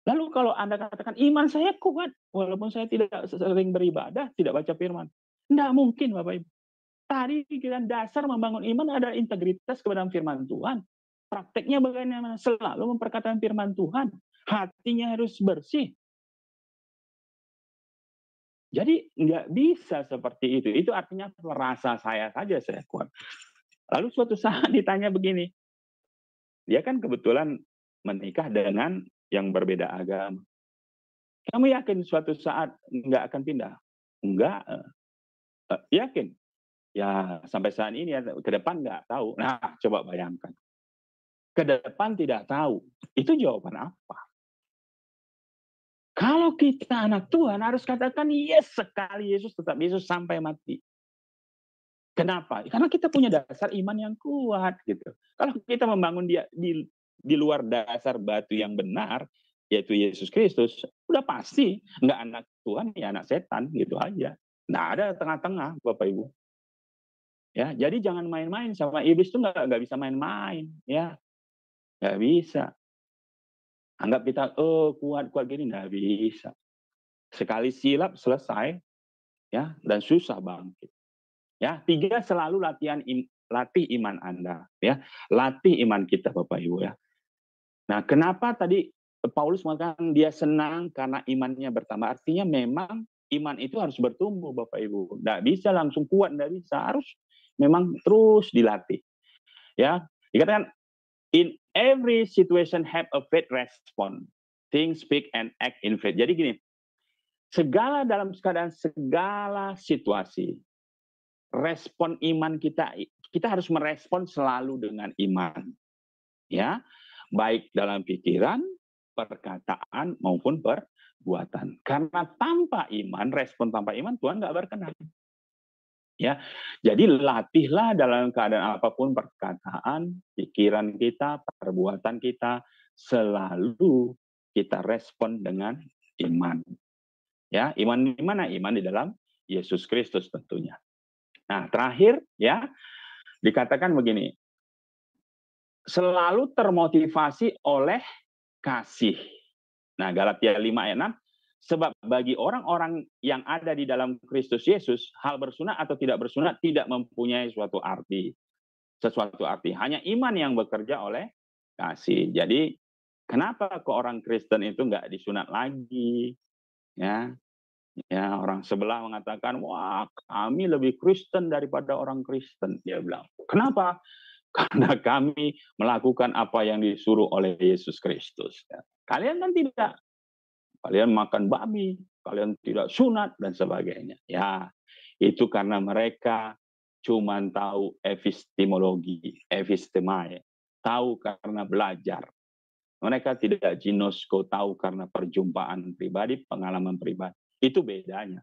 Lalu kalau Anda katakan, iman saya kuat, walaupun saya tidak sering beribadah, tidak baca firman. Tidak mungkin, Bapak Ibu. Tadi pikiran dasar membangun iman adalah integritas kepada firman Tuhan. Prakteknya bagaimana? Selalu memperkatakan firman Tuhan. Hatinya harus bersih. Jadi nggak bisa seperti itu. Itu artinya rasa saya saja saya kuat. Lalu suatu saat ditanya begini. Dia kan kebetulan menikah dengan yang berbeda agama. Kamu yakin suatu saat nggak akan pindah? Enggak. Yakin? Ya sampai saat ini ya, ke depan nggak tahu. Nah coba bayangkan. Ke depan tidak tahu. Itu jawaban apa? Kalau kita anak Tuhan harus katakan yes sekali Yesus tetap Yesus sampai mati. Kenapa? Karena kita punya dasar iman yang kuat gitu. Kalau kita membangun dia di luar dasar batu yang benar, yaitu Yesus Kristus, udah pasti nggak anak Tuhan ya anak setan gitu aja. Nggak ada tengah-tengah, Bapak Ibu. Ya, jadi jangan main-main sama iblis, tuh nggak bisa main-main, ya, nggak bisa. Anggap kita kuat gini, nggak bisa. Sekali silap selesai, ya, dan susah bangkit. Ya, 3, selalu latih iman Anda, ya, latih iman kita, Bapak Ibu, ya. Nah, kenapa tadi Paulus mengatakan dia senang karena imannya bertambah? Artinya memang iman itu harus bertumbuh, Bapak Ibu. Nggak bisa langsung kuat, nggak bisa. Harus memang terus dilatih. Ya, dikatakan in every situation have a faith response. Think, speak, and act in faith. Jadi gini, dalam keadaan segala situasi, respon iman kita harus merespon selalu dengan iman. Ya, baik dalam pikiran, perkataan, maupun perbuatan. Karena tanpa iman, respon tanpa iman, Tuhan nggak berkenan. Ya, jadi latihlah dalam keadaan apapun perkataan, pikiran kita, perbuatan kita, selalu kita respon dengan iman. Ya, iman di mana? Iman di dalam Yesus Kristus tentunya. Nah, terakhir ya, dikatakan begini. Selalu termotivasi oleh kasih. Nah, Galatia 5 ayat 6, sebab bagi orang-orang yang ada di dalam Kristus Yesus, hal bersunat atau tidak bersunat tidak mempunyai sesuatu arti. Hanya iman yang bekerja oleh kasih. Jadi, kenapa ke orang Kristen itu nggak disunat lagi? Ya, orang sebelah mengatakan, wah kami lebih Kristen daripada orang Kristen. Dia bilang, kenapa? Karena kami melakukan apa yang disuruh oleh Yesus Kristus. Kalian kan tidak. Kalian makan babi, kalian tidak sunat, dan sebagainya. Ya, itu karena mereka cuma tahu epistemologi, epistemae. Tahu karena belajar. Mereka tidak ginosko, tahu karena perjumpaan pribadi, pengalaman pribadi. Itu bedanya.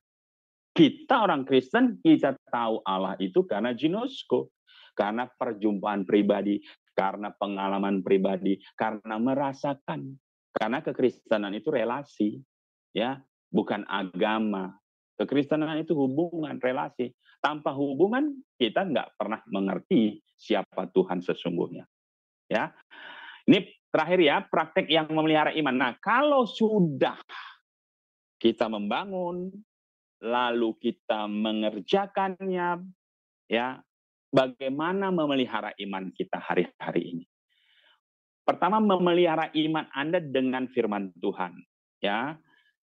Kita orang Kristen, kita tahu Allah itu karena ginosko. Karena perjumpaan pribadi, karena pengalaman pribadi, karena merasakan. Karena kekristenan itu relasi, ya, bukan agama. Kekristenan itu hubungan, relasi. Tanpa hubungan, kita nggak pernah mengerti siapa Tuhan sesungguhnya. Ya, ini terakhir ya, praktek yang memelihara iman. Nah, kalau sudah kita membangun, lalu kita mengerjakannya, ya, bagaimana memelihara iman kita hari-hari ini. Pertama, memelihara iman Anda dengan firman Tuhan, ya.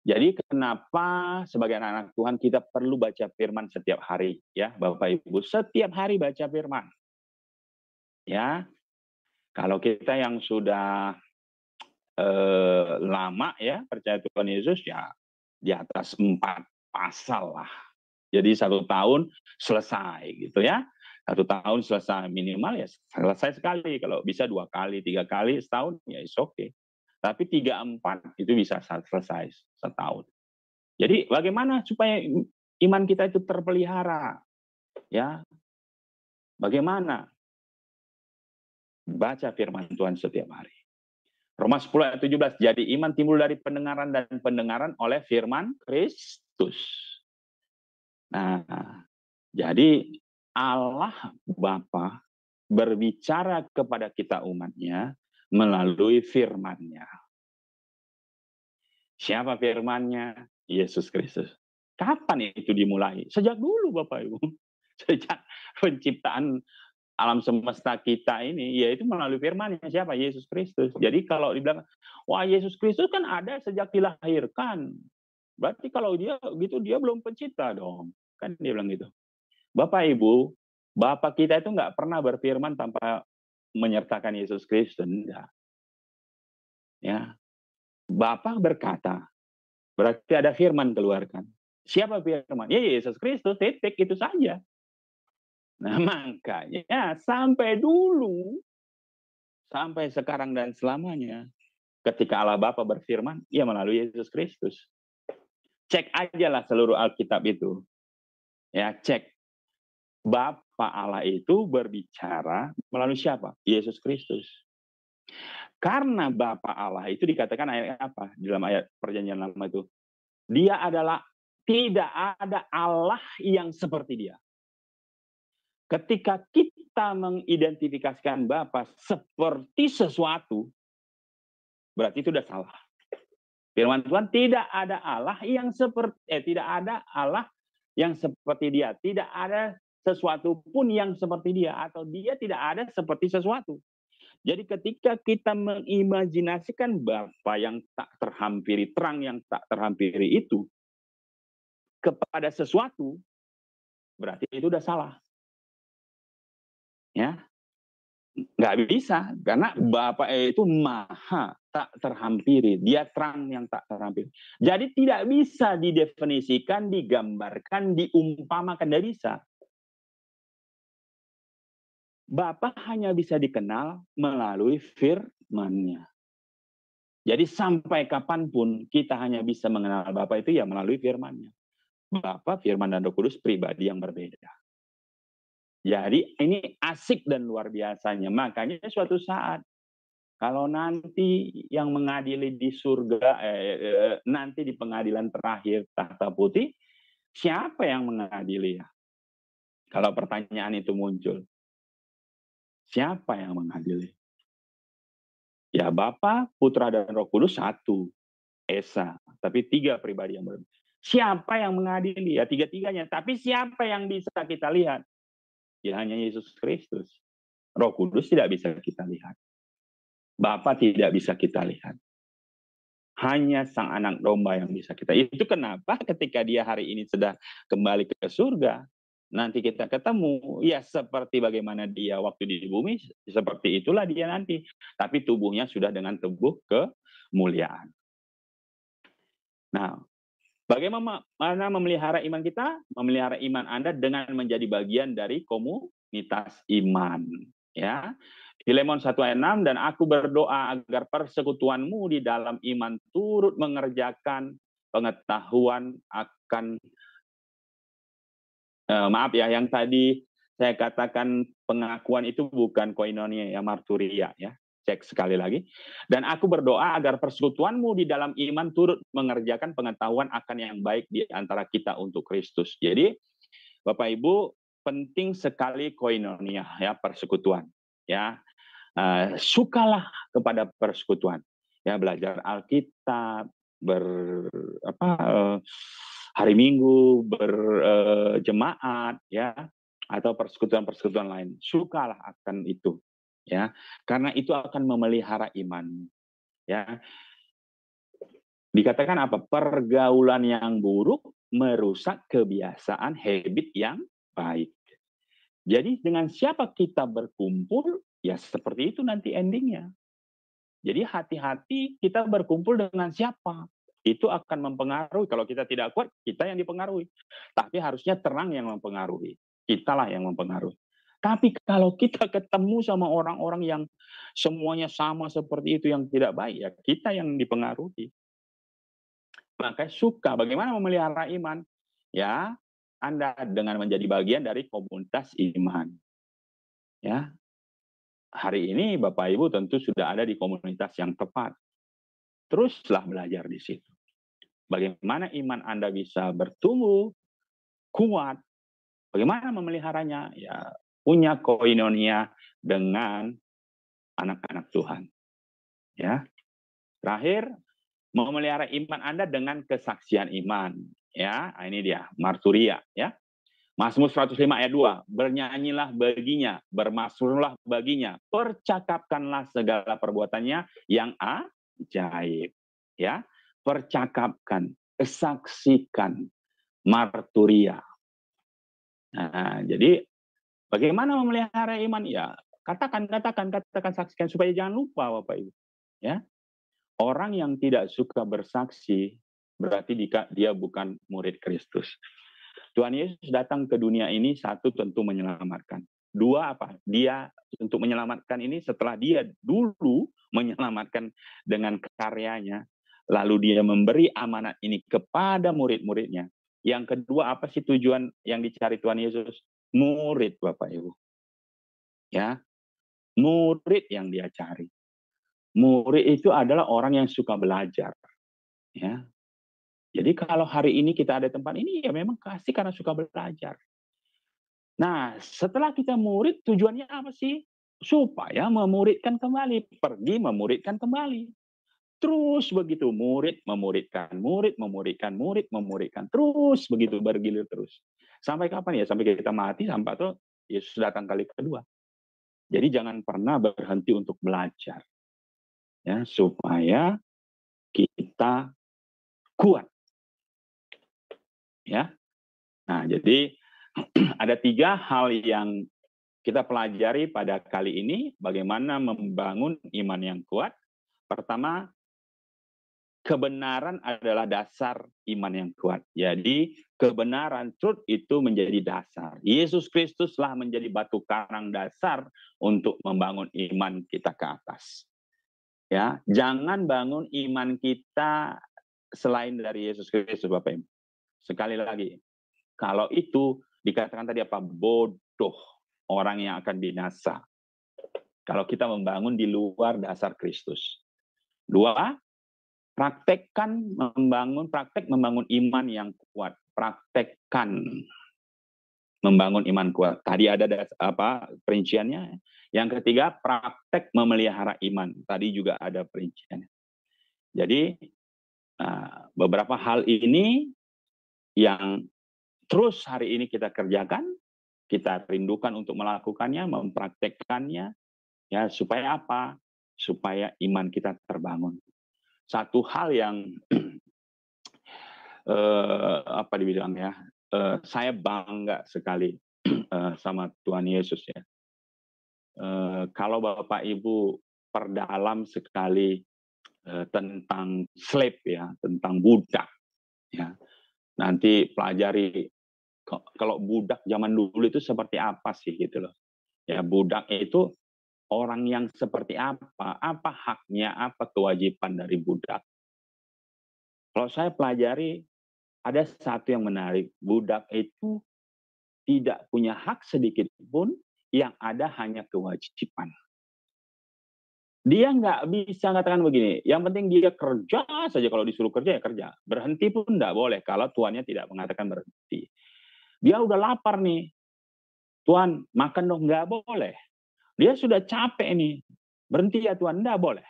Jadi kenapa sebagai anak-anak Tuhan kita perlu baca firman setiap hari, ya, Bapak Ibu, setiap hari baca firman. Ya. Kalau kita yang sudah lama ya percaya Tuhan Yesus, ya di atas 4 pasal lah. Jadi 1 tahun selesai gitu ya. 1 tahun selesai, minimal ya selesai sekali. Kalau bisa 2 kali, 3 kali setahun ya is okay. Tapi 3-4 itu bisa selesai setahun. Jadi bagaimana supaya iman kita itu terpelihara? Ya. Bagaimana? Baca firman Tuhan setiap hari. Roma 10 ayat 17. Jadi iman timbul dari pendengaran, dan pendengaran oleh firman Kristus. Nah, jadi Allah Bapa berbicara kepada kita umatnya melalui firman-Nya. Siapa firman-Nya? Yesus Kristus. Kapan itu dimulai? Sejak dulu Bapak Ibu. Sejak penciptaan alam semesta kita ini, yaitu melalui firman-Nya. Siapa? Yesus Kristus. Jadi kalau dibilang, wah Yesus Kristus kan ada sejak dilahirkan. Berarti kalau dia gitu, dia belum pencipta dong. Kan dia bilang gitu. Bapak Ibu, Bapak kita itu nggak pernah berfirman tanpa menyertakan Yesus Kristus. Enggak. Ya. Bapak berkata, berarti ada firman keluarkan. Siapa firman? Ya Yesus Kristus, titik, itu saja. Nah makanya sampai dulu, sampai sekarang dan selamanya, ketika Allah Bapa berfirman, ya melalui Yesus Kristus. Cek aja lah seluruh Alkitab itu. Ya, cek. Bapa Allah itu berbicara melalui siapa? Yesus Kristus. Karena Bapa Allah itu dikatakan ayat apa? Di dalam ayat Perjanjian Lama itu. Dia adalah, tidak ada Allah yang seperti dia. Ketika kita mengidentifikasikan Bapa seperti sesuatu, berarti itu sudah salah. Firman Tuhan, tidak ada Allah yang seperti tidak ada Allah yang seperti dia, tidak ada sesuatu pun yang seperti dia, atau dia tidak ada seperti sesuatu. Jadi ketika kita mengimajinasikan Bapa yang tak terhampiri, terang yang tak terhampiri itu kepada sesuatu, berarti itu sudah salah. Ya, nggak bisa, karena Bapa itu maha tak terhampiri, dia terang yang tak terhampiri. Jadi tidak bisa didefinisikan, digambarkan, diumpamakan, tidak bisa. Bapa hanya bisa dikenal melalui firman-Nya. Jadi sampai kapanpun kita hanya bisa mengenal Bapa itu ya melalui firman-Nya. Bapa, Firman, dan Roh Kudus pribadi yang berbeda. Jadi ini asik dan luar biasanya. Makanya suatu saat kalau nanti yang mengadili di surga, nanti di pengadilan terakhir tahta putih, siapa yang mengadili ya? Kalau pertanyaan itu muncul. Siapa yang mengadili? Ya Bapa, Putra, dan Roh Kudus satu. Esa. Tapi 3 pribadi yang berbeda. Siapa yang mengadili? Ya 3-3-nya. Tapi siapa yang bisa kita lihat? Ya hanya Yesus Kristus. Roh Kudus tidak bisa kita lihat. Bapa tidak bisa kita lihat. Hanya Sang Anak Domba yang bisa kita. Itu kenapa ketika dia hari ini sudah kembali ke surga, nanti kita ketemu, ya seperti bagaimana dia waktu di bumi, seperti itulah dia nanti. Tapi tubuhnya sudah dengan tubuh kemuliaan. Nah, bagaimana memelihara iman kita? Memelihara iman Anda dengan menjadi bagian dari komunitas iman. Ya, Filemon 1 ayat 6, dan aku berdoa agar persekutuanmu di dalam iman turut mengerjakan pengetahuan akan yang tadi saya katakan pengakuan itu bukan koinonia ya, marturia ya. Cek sekali lagi. Dan aku berdoa agar persekutuanmu di dalam iman turut mengerjakan pengetahuan akan yang baik di antara kita untuk Kristus. Jadi Bapak Ibu, penting sekali koinonia ya, persekutuan ya. Sukalah kepada persekutuan. Ya, belajar Alkitab, hari Minggu berjemaat ya. atau persekutuan-persekutuan lain. Sukalah akan itu, ya, karena itu akan memelihara iman. Ya, dikatakan apa? Pergaulan yang buruk merusak kebiasaan habit yang baik. Jadi dengan siapa kita berkumpul, ya seperti itu nanti endingnya. Jadi hati-hati kita berkumpul dengan siapa. Itu akan mempengaruhi. Kalau kita tidak kuat, kita yang dipengaruhi. Tapi harusnya terang yang mempengaruhi. Kitalah yang mempengaruhi. Tapi kalau kita ketemu sama orang-orang yang semuanya sama seperti itu yang tidak baik, ya kita yang dipengaruhi. Makanya suka bagaimana memelihara iman. Ya, Anda dengan menjadi bagian dari komunitas iman. Ya, hari ini Bapak Ibu tentu sudah ada di komunitas yang tepat. Teruslah belajar di situ. Bagaimana iman Anda bisa bertumbuh, kuat, bagaimana memeliharanya, ya punya koinonia dengan anak-anak Tuhan. Ya, terakhir, memelihara iman Anda dengan kesaksian iman. Ya, ini dia, marturia. Ya, Mazmur 105 ayat 2, bernyanyilah baginya, bermasmurlah baginya, percakapkanlah segala perbuatannya yang ajaib. Ya, percakapkan, saksikan, marturia. Nah, jadi bagaimana memelihara iman? Ya, katakan, saksikan supaya jangan lupa, Bapak Ibu. Ya, orang yang tidak suka bersaksi berarti dia bukan murid Kristus. Tuhan Yesus datang ke dunia ini, satu tentu menyelamatkan. Dua apa? Dia untuk menyelamatkan ini setelah dia dulu menyelamatkan dengan karyanya, lalu dia memberi amanat ini kepada murid-muridnya. Yang kedua, apa sih tujuan yang dicari Tuhan Yesus? Murid, Bapak Ibu. Ya, murid yang dia cari. Murid itu adalah orang yang suka belajar. Ya. Jadi kalau hari ini kita ada tempat ini, ya memang kasih karena suka belajar. Nah, setelah kita murid, tujuannya apa sih? Supaya memuridkan kembali. Pergi memuridkan kembali. Terus begitu, murid memuridkan, murid memuridkan, murid memuridkan. Terus begitu, bergilir terus. Sampai kapan ya? Sampai kita mati, sampai itu Yesus datang kali kedua. Jadi jangan pernah berhenti untuk belajar. Ya, supaya kita kuat. Ya. Nah, jadi ada 3 hal yang kita pelajari pada kali ini, bagaimana membangun iman yang kuat. Pertama, kebenaran adalah dasar iman yang kuat. Jadi, kebenaran, truth itu menjadi dasar. Yesus Kristuslah menjadi batu karang dasar untuk membangun iman kita ke atas. Ya, jangan bangun iman kita selain dari Yesus Kristus, Bapak Ibu. Sekali lagi, kalau itu dikatakan tadi apa? Bodoh orang yang akan binasa. Kalau kita membangun di luar dasar Kristus. 2, praktek membangun iman yang kuat. Praktekkan membangun iman kuat. Tadi ada perinciannya. Yang ketiga, praktek memelihara iman. Tadi juga ada perinciannya. Jadi beberapa hal ini yang terus hari ini kita kerjakan, kita rindukan untuk melakukannya, mempraktekkannya, ya supaya apa? Supaya iman kita terbangun. Satu hal yang dibilang ya, saya bangga sekali sama Tuhan Yesus ya. Kalau Bapak Ibu perdalam sekali tentang slave ya, tentang budak ya. Nanti pelajari kalau budak zaman dulu itu seperti apa sih gitu loh. Ya, budak itu orang yang seperti apa haknya, apa kewajiban dari budak. Kalau saya pelajari, ada satu yang menarik. Budak itu tidak punya hak sedikit pun, yang ada hanya kewajiban. Dia nggak bisa katakan begini, yang penting dia kerja saja, kalau disuruh kerja ya kerja. Berhenti pun nggak boleh kalau tuannya tidak mengatakan berhenti. Dia udah lapar nih, Tuan makan dong, nggak boleh. Dia sudah capek nih, berhenti ya Tuan, nggak boleh.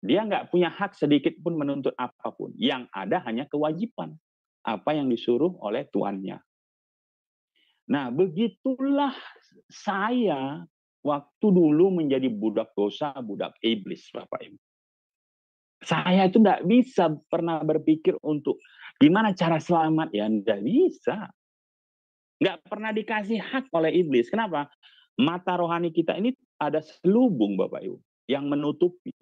Dia nggak punya hak sedikit pun menuntut apapun. Yang ada hanya kewajiban, apa yang disuruh oleh tuannya. Nah, begitulah saya waktu dulu menjadi budak dosa, budak iblis, Bapak Ibu. Saya itu tidak bisa pernah berpikir untuk gimana cara selamat, ya tidak bisa. Nggak pernah dikasih hak oleh iblis. Kenapa? Mata rohani kita ini ada selubung, Bapak Ibu, yang menutupi.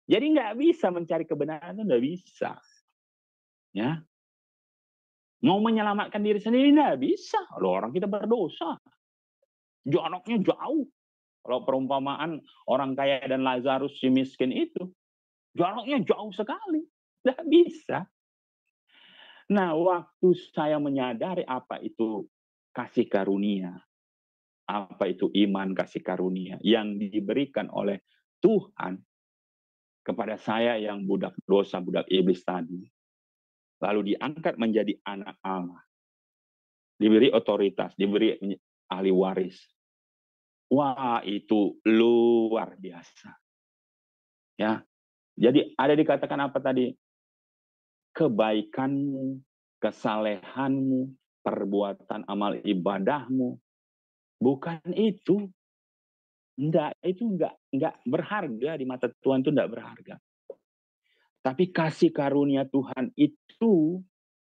Jadi nggak bisa mencari kebenaran, itu nggak bisa. Ya, mau menyelamatkan diri sendiri nggak bisa. Loh, orang kita berdosa. Jaraknya jauh. Kalau perumpamaan orang kaya dan Lazarus si miskin itu, jaraknya jauh sekali. Nggak bisa. Nah, waktu saya menyadari apa itu kasih karunia, apa itu iman kasih karunia yang diberikan oleh Tuhan kepada saya yang budak dosa, budak iblis tadi, lalu diangkat menjadi anak Allah, diberi otoritas, diberi ahli waris. Wah, itu luar biasa. Ya. Jadi ada dikatakan apa tadi? Kebaikanmu, kesalehanmu, perbuatan amal ibadahmu. Bukan itu. Itu enggak berharga di mata Tuhan, itu enggak berharga. Tapi kasih karunia Tuhan itu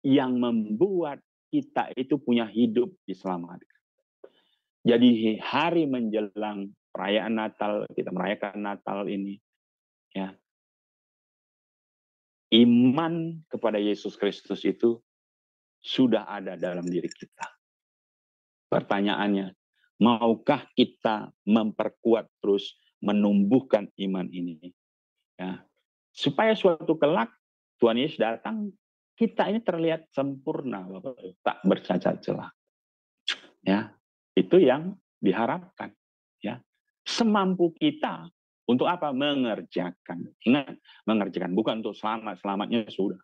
yang membuat kita itu punya hidup diselamatkan. Jadi hari menjelang perayaan Natal, kita merayakan Natal ini, ya, iman kepada Yesus Kristus itu sudah ada dalam diri kita. Pertanyaannya, maukah kita memperkuat terus menumbuhkan iman ini? Ya, supaya suatu kelak Tuhan Yesus datang, kita ini terlihat sempurna, tak bercacat celah. Ya, itu yang diharapkan. Ya, semampu kita untuk apa? Mengerjakan. Ingat, mengerjakan bukan untuk selamat, selamatnya sudah.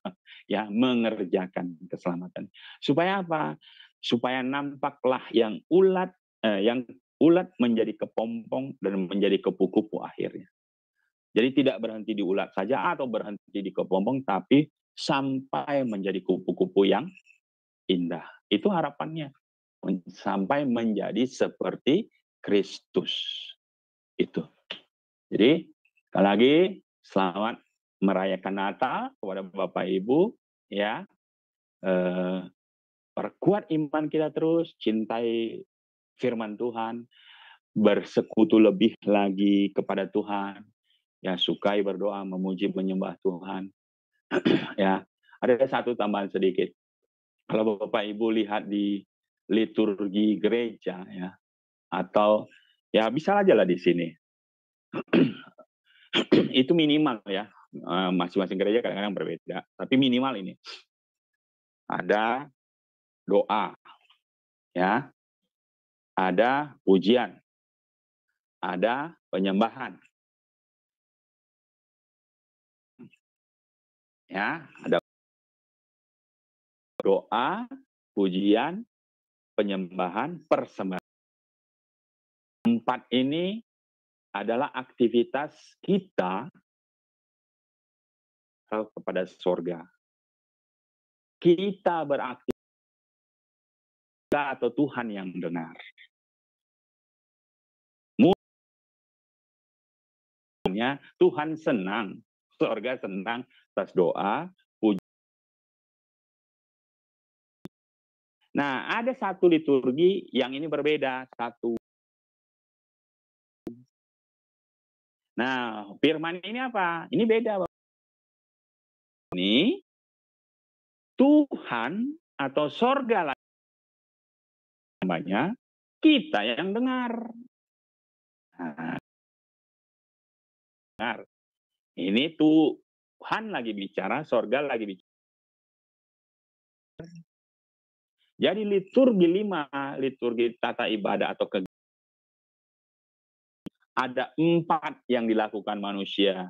Ya, mengerjakan keselamatan. Supaya apa? Supaya nampaklah yang ulat menjadi kepompong dan menjadi kupu-kupu akhirnya. Jadi tidak berhenti di ulat saja atau berhenti di kepompong, tapi sampai menjadi kupu-kupu yang indah. Itu harapannya. Sampai menjadi seperti Kristus. Itu. Jadi, sekali lagi, selamat merayakan Natal kepada Bapak Ibu. Ya, perkuat iman kita terus, cintai firman Tuhan, bersekutu lebih lagi kepada Tuhan. Ya, sukai berdoa, memuji, menyembah Tuhan. Ya, ada satu tambahan sedikit. Kalau Bapak Ibu lihat di liturgi gereja, ya, atau ya bisa aja lah di sini. Itu minimal ya, masing-masing gereja kadang-kadang berbeda, tapi minimal ini ada doa, ya, ada pujian, ada penyembahan, ya, ada doa, pujian, penyembahan, persembahan. 4 ini adalah aktivitas kita kepada surga. Kita beraktivitas atau Tuhan yang dengar. Tuhan senang, surga senang atas doa, puji. Nah, ada satu liturgi yang ini berbeda, satu. Nah, firman ini apa? Ini beda. Ini Tuhan atau sorga lah namanya, kita yang dengar. Nah, dengar. Ini Tuhan lagi bicara, sorga lagi bicara. Jadi liturgi 5, liturgi tata ibadah atau kegiatan, ada 4 yang dilakukan manusia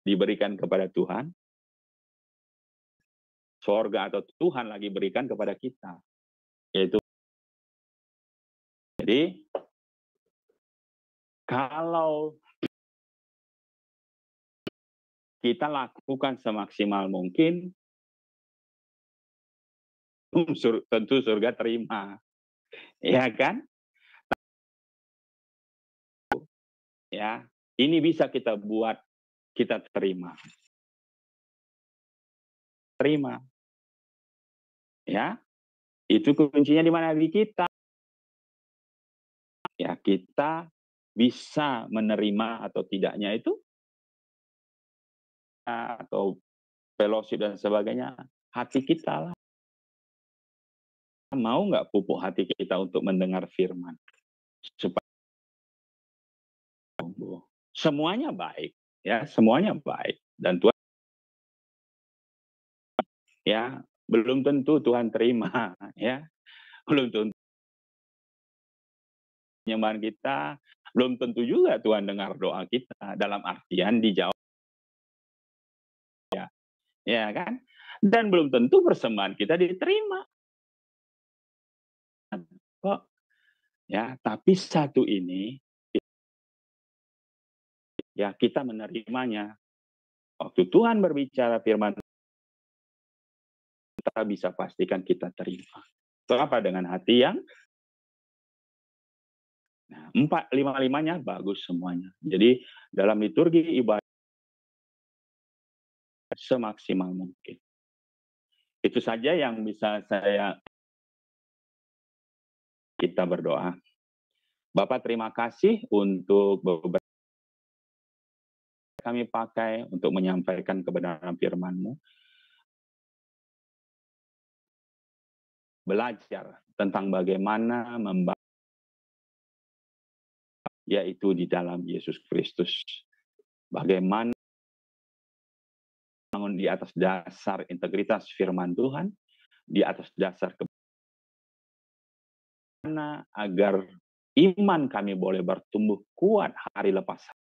diberikan kepada Tuhan. Sorga atau Tuhan lagi berikan kepada kita. Yaitu, jadi kalau kita lakukan semaksimal mungkin, tentu surga terima. Ya kan? Ya, ini bisa kita buat, kita terima. Terima. Ya, itu kuncinya di mana? Di kita. Ya, kita bisa menerima atau tidaknya itu, atau fellowship dan sebagainya, hati kita lah. Mau nggak pupuk hati kita untuk mendengar firman? Supaya semuanya baik, ya, semuanya baik. Dan Tuhan, ya, belum tentu Tuhan terima, ya. Belum tentu penyembahan kita, belum tentu juga Tuhan dengar doa kita, dalam artian dijawab, ya kan? Dan belum tentu persembahan kita diterima. Kok? Ya, tapi satu ini, ya, kita menerimanya. Waktu Tuhan berbicara firman, kita bisa pastikan kita terima. Kenapa? Dengan hati yang 4-5-5-nya bagus semuanya. Jadi dalam liturgi ibadah semaksimal mungkin. Itu saja yang bisa kita berdoa. Bapak, terima kasih untuk beberapa kami pakai untuk menyampaikan kebenaran firman-Mu. Belajar tentang bagaimana membaca, yaitu di dalam Yesus Kristus. Bagaimana bangun di atas dasar integritas firman Tuhan, di atas dasar kebenaran, agar iman kami boleh bertumbuh kuat hari lepas hari.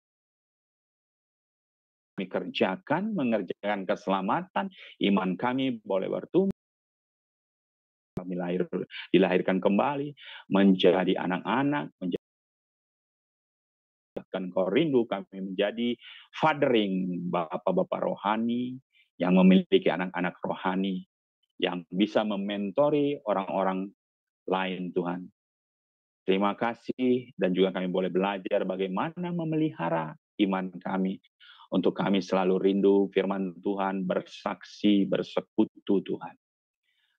Kami kerjakan, mengerjakan keselamatan, iman kami boleh bertumbuh, kami dilahirkan kembali, menjadi anak-anak, menjadi Kau rindu kami menjadi fathering, bapak-bapak rohani yang memiliki anak-anak rohani yang bisa mementori orang-orang lain, Tuhan. Terima kasih, dan juga kami boleh belajar bagaimana memelihara iman kami untuk kami selalu rindu firman Tuhan, bersaksi, bersekutu Tuhan.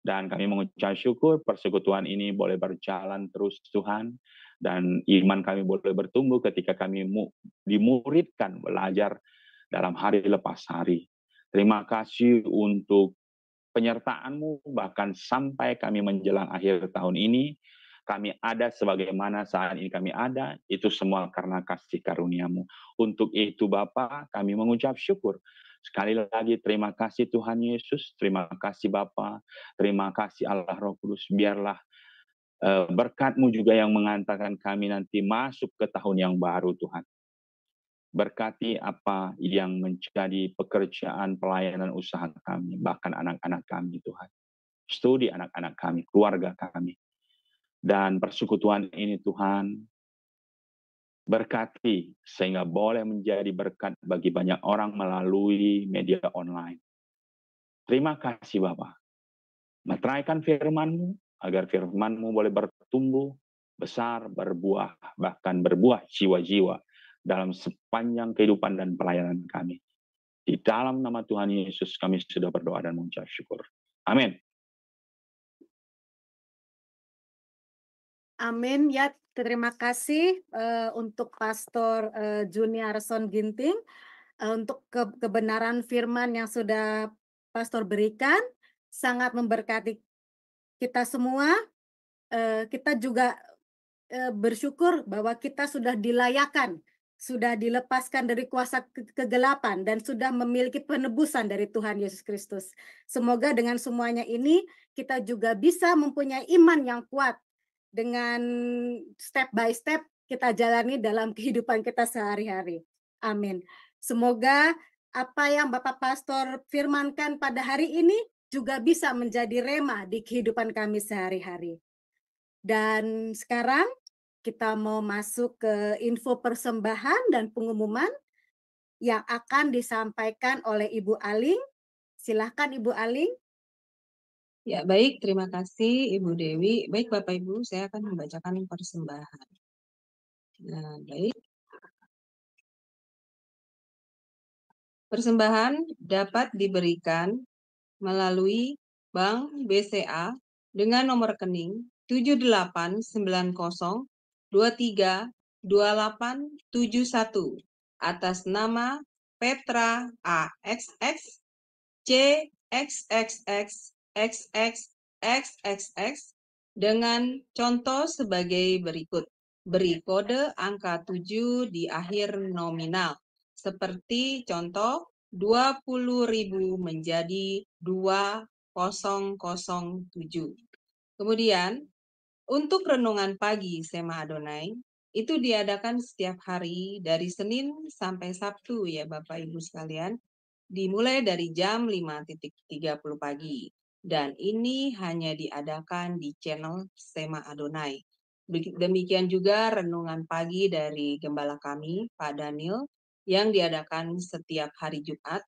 Dan kami mengucap syukur persekutuan ini boleh berjalan terus Tuhan, dan iman kami boleh bertumbuh ketika kami dimuridkan belajar dalam hari lepas hari. Terima kasih untuk penyertaan-Mu, bahkan sampai kami menjelang akhir tahun ini, kami ada sebagaimana saat ini kami ada, itu semua karena kasih karunia-Mu. Untuk itu Bapa, kami mengucap syukur. Sekali lagi terima kasih Tuhan Yesus, terima kasih Bapa, terima kasih Allah Roh Kudus, biarlah berkat-Mu juga yang mengantarkan kami nanti masuk ke tahun yang baru Tuhan. Berkati apa yang menjadi pekerjaan pelayanan usaha kami, bahkan anak-anak kami Tuhan. Studi anak-anak kami, keluarga kami. Dan persekutuan ini Tuhan, berkati sehingga boleh menjadi berkat bagi banyak orang melalui media online. Terima kasih Bapak. Meteraikan firman-Mu, agar firman-Mu boleh bertumbuh, besar, berbuah, bahkan berbuah jiwa-jiwa dalam sepanjang kehidupan dan pelayanan kami. Di dalam nama Tuhan Yesus kami sudah berdoa dan mengucap syukur. Amin. Amin. Ya, terima kasih untuk Pastor Juniarson Ginting untuk kebenaran firman yang sudah Pastor berikan, sangat memberkati kita semua. Kita juga bersyukur bahwa kita sudah dilayakan, sudah dilepaskan dari kuasa kegelapan, dan sudah memiliki penebusan dari Tuhan Yesus Kristus. Semoga dengan semuanya ini kita juga bisa mempunyai iman yang kuat dengan step by step kita jalani dalam kehidupan kita sehari-hari. Amin. Semoga apa yang Bapak Pastor firmankan pada hari ini juga bisa menjadi rema di kehidupan kami sehari-hari. Dan sekarang kita mau masuk ke info persembahan dan pengumuman yang akan disampaikan oleh Ibu Aling. Silahkan Ibu Aling. Ya, baik, terima kasih Ibu Dewi. Baik Bapak Ibu, saya akan membacakan persembahan. Nah, baik. Persembahan dapat diberikan melalui Bank BCA dengan nomor rekening 7890232871 atas nama Petra AXX CXXXXXXX dengan contoh sebagai berikut. Beri kode angka 7 di akhir nominal. Seperti contoh 20.000 menjadi 2007. Kemudian untuk renungan pagi Sema Adonai itu diadakan setiap hari dari Senin sampai Sabtu ya Bapak Ibu sekalian, dimulai dari jam 5.30 pagi. Dan ini hanya diadakan di channel Sema Adonai. Demikian juga renungan pagi dari gembala kami, Pak Daniel, yang diadakan setiap hari Jumat,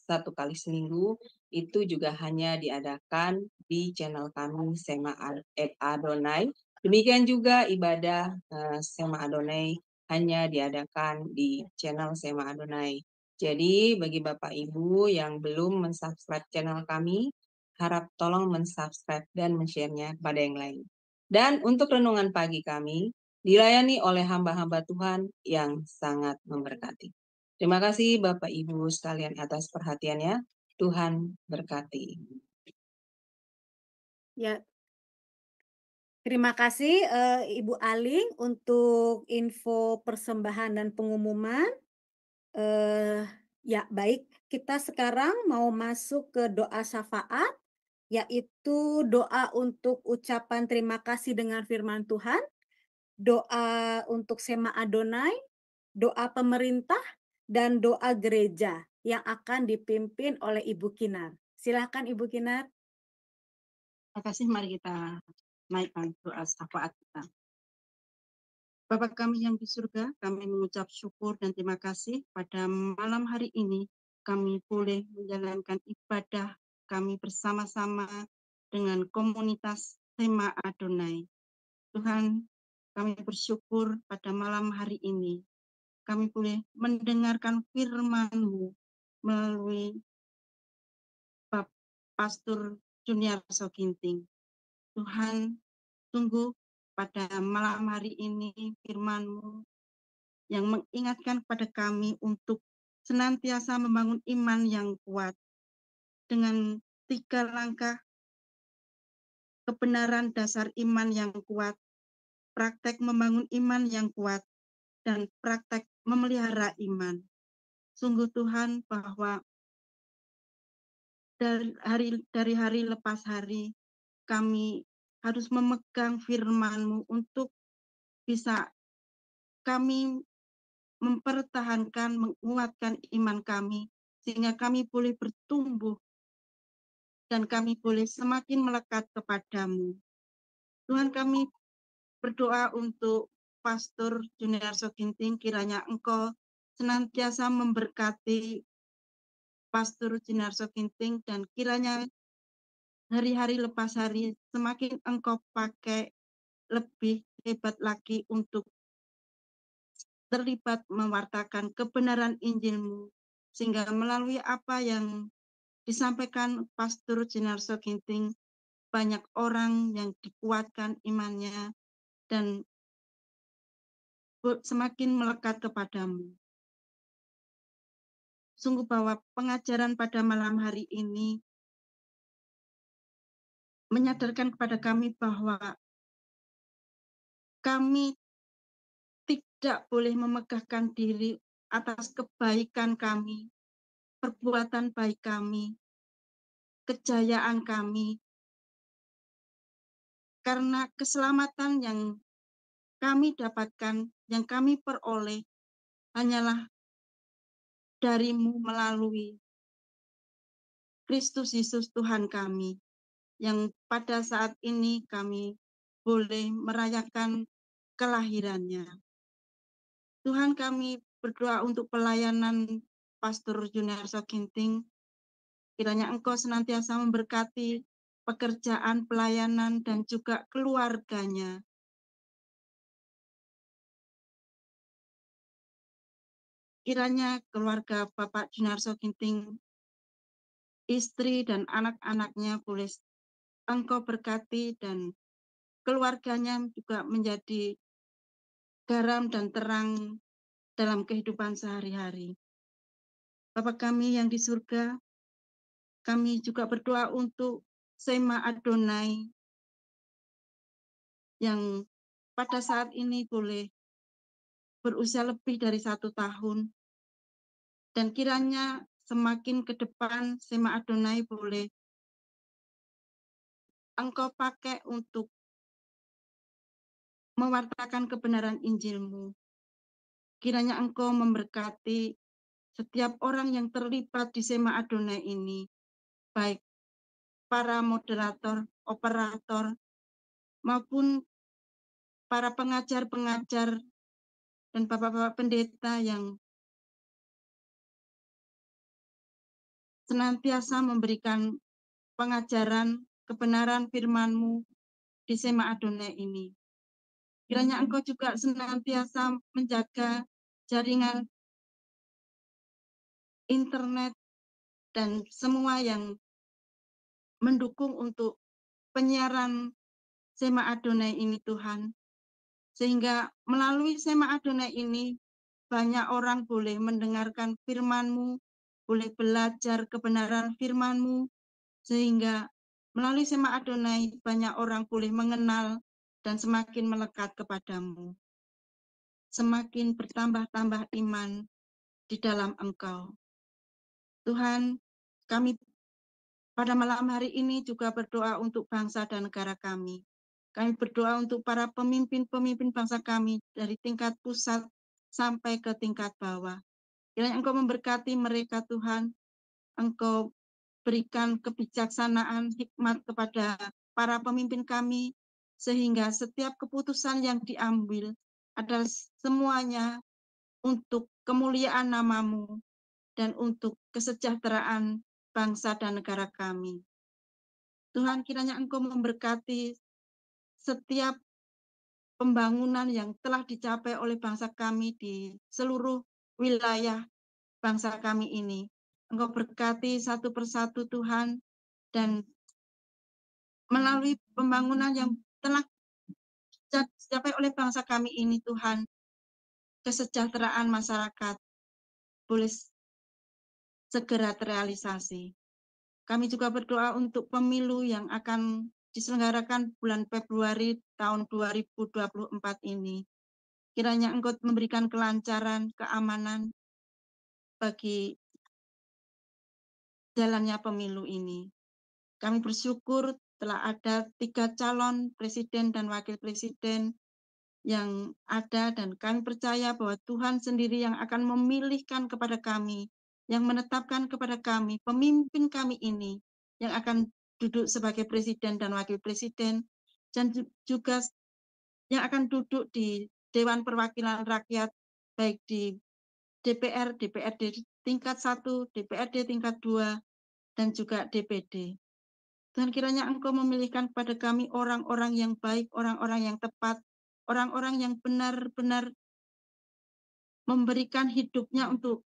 1 kali seminggu, itu juga hanya diadakan di channel kami Sema Adonai. Demikian juga ibadah Sema Adonai hanya diadakan di channel Sema Adonai. Jadi bagi Bapak Ibu yang belum mensubscribe channel kami, harap tolong mensubscribe dan men-share-nya kepada yang lain. Dan untuk renungan pagi kami dilayani oleh hamba-hamba Tuhan yang sangat memberkati. Terima kasih Bapak Ibu sekalian atas perhatiannya. Tuhan berkati. Ya, terima kasih Ibu Aling untuk info persembahan dan pengumuman. Ya, baik, kita sekarang mau masuk ke doa syafaat, yaitu doa untuk ucapan terima kasih dengan firman Tuhan, doa untuk Sema Adonai, doa pemerintah, dan doa gereja yang akan dipimpin oleh Ibu Kinar. Silakan Ibu Kinar. Terima kasih, mari kita naikkan doa syafaat kita. Bapa kami yang di surga, kami mengucap syukur dan terima kasih pada malam hari ini kami boleh menjalankan ibadah kami bersama-sama dengan komunitas Sema Adonai. Tuhan, kami bersyukur pada malam hari ini kami boleh mendengarkan firman-Mu melalui Pastor Junior Soginting. Tuhan, tunggu pada malam hari ini firman-Mu yang mengingatkan kepada kami untuk senantiasa membangun iman yang kuat dengan 3 langkah kebenaran dasar iman yang kuat, praktek membangun iman yang kuat, dan praktek memelihara iman. Sungguh Tuhan bahwa dari hari lepas hari kami harus memegang firman-Mu untuk bisa kami mempertahankan, menguatkan iman kami, sehingga kami boleh bertumbuh dan kami boleh semakin melekat kepadamu. Tuhan, kami berdoa untuk Pastor Junior Soginting, kiranya Engkau senantiasa memberkati Pastor Junior Soginting, dan kiranya hari-hari lepas hari semakin Engkau pakai lebih hebat lagi untuk terlibat mewartakan kebenaran Injil-Mu, sehingga melalui apa yang disampaikan Pastor Junior Soginting, banyak orang yang dikuatkan imannya dan semakin melekat kepadamu. Sungguh bahwa pengajaran pada malam hari ini menyadarkan kepada kami bahwa kami tidak boleh memegahkan diri atas kebaikan kami, perbuatan baik kami, kejayaan kami, karena keselamatan yang kami dapatkan, yang kami peroleh hanyalah dari-Mu melalui Kristus Yesus Tuhan kami, yang pada saat ini kami boleh merayakan kelahirannya. Tuhan, kami berdoa untuk pelayanan Pastor Junior Soginting, kiranya Engkau senantiasa memberkati pekerjaan, pelayanan, dan juga keluarganya. Kiranya keluarga Bapak Junarso Ginting, istri dan anak-anaknya boleh Engkau berkati dan keluarganya juga menjadi garam dan terang dalam kehidupan sehari-hari. Bapa kami yang di surga, kami juga berdoa untuk Sema Adonai yang pada saat ini boleh berusia lebih dari 1 tahun. Dan kiranya semakin ke depan Sema Adonai boleh Engkau pakai untuk mewartakan kebenaran Injil-Mu. Kiranya Engkau memberkati setiap orang yang terlibat di Sema Adonai ini, baik para moderator, operator, maupun para pengajar-pengajar dan bapak-bapak pendeta yang senantiasa memberikan pengajaran kebenaran firman-Mu di Sema Adonai ini. Kiranya Engkau juga senantiasa menjaga jaringan internet dan semua yang mendukung untuk penyiaran Sema Adonai ini Tuhan. Sehingga melalui Sema Adonai ini banyak orang boleh mendengarkan firman-Mu, boleh belajar kebenaran firman-Mu, sehingga melalui Sema Adonai banyak orang boleh mengenal dan semakin melekat kepadamu. Semakin bertambah-tambah iman di dalam Engkau. Tuhan, kami pada malam hari ini juga berdoa untuk bangsa dan negara kami. Kami berdoa untuk para pemimpin-pemimpin bangsa kami dari tingkat pusat sampai ke tingkat bawah. Kiranya Engkau memberkati mereka Tuhan, Engkau berikan kebijaksanaan, hikmat kepada para pemimpin kami, sehingga setiap keputusan yang diambil adalah semuanya untuk kemuliaan nama-Mu dan untuk kesejahteraan bangsa dan negara kami. Tuhan, kiranya Engkau memberkati setiap pembangunan yang telah dicapai oleh bangsa kami di seluruh wilayah bangsa kami ini. Engkau berkati satu persatu Tuhan, dan melalui pembangunan yang telah dicapai oleh bangsa kami ini Tuhan, kesejahteraan masyarakat boleh segera terrealisasi. Kami juga berdoa untuk pemilu yang akan diselenggarakan bulan Februari tahun 2024 ini. Kiranya Engkau memberikan kelancaran, keamanan bagi jalannya pemilu ini. Kami bersyukur telah ada 3 calon presiden dan wakil presiden yang ada, dan kami percaya bahwa Tuhan sendiri yang akan memilihkan kepada kami, yang menetapkan kepada kami, pemimpin kami ini, yang akan duduk sebagai presiden dan wakil presiden, dan juga yang akan duduk di Dewan Perwakilan Rakyat, baik di DPR, DPRD tingkat 1, DPRD tingkat 2, dan juga DPD. Dan kiranya Engkau memilihkan kepada kami orang-orang yang baik, orang-orang yang tepat, orang-orang yang benar-benar memberikan hidupnya untuk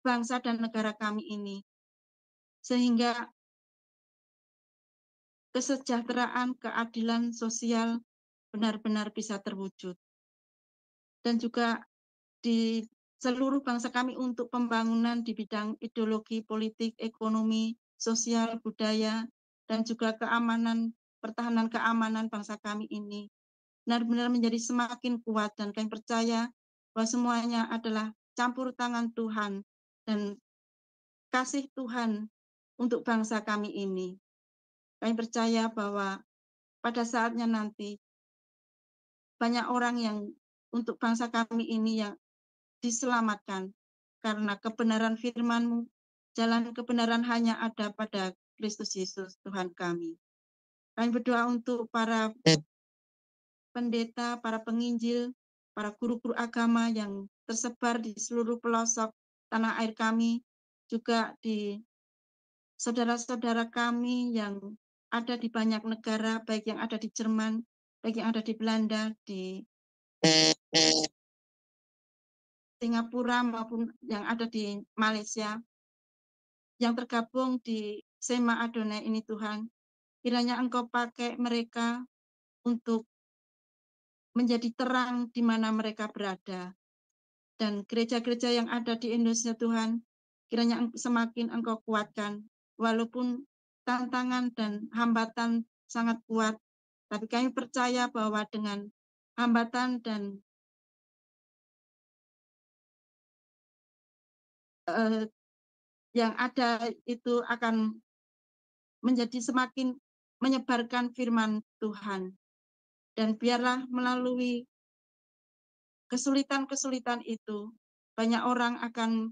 bangsa dan negara kami ini, sehingga kesejahteraan, keadilan sosial benar-benar bisa terwujud. Dan juga di seluruh bangsa kami untuk pembangunan di bidang ideologi, politik, ekonomi, sosial, budaya, dan juga keamanan, pertahanan keamanan bangsa kami ini benar-benar menjadi semakin kuat, dan kami percaya bahwa semuanya adalah campur tangan Tuhan dan kasih Tuhan untuk bangsa kami ini. Kami percaya bahwa pada saatnya nanti banyak orang yang untuk bangsa kami ini yang diselamatkan karena kebenaran firman-Mu. Jalan kebenaran hanya ada pada Kristus Yesus Tuhan kami. Kami berdoa untuk para pendeta, para penginjil, para guru-guru agama yang tersebar di seluruh pelosok tanah air kami, juga di saudara-saudara kami yang ada di banyak negara, baik yang ada di Jerman, baik yang ada di Belanda, di Singapura maupun yang ada di Malaysia, yang tergabung di Sema Adonai ini Tuhan. Kiranya Engkau pakai mereka untuk menjadi terang di mana mereka berada. Dan gereja-gereja yang ada di Indonesia Tuhan, kiranya semakin Engkau kuatkan. Walaupun tantangan dan hambatan sangat kuat, tapi kami percaya bahwa dengan hambatan dan yang ada itu akan menjadi semakin menyebarkan firman Tuhan. Dan biarlah melalui kesulitan-kesulitan itu, banyak orang akan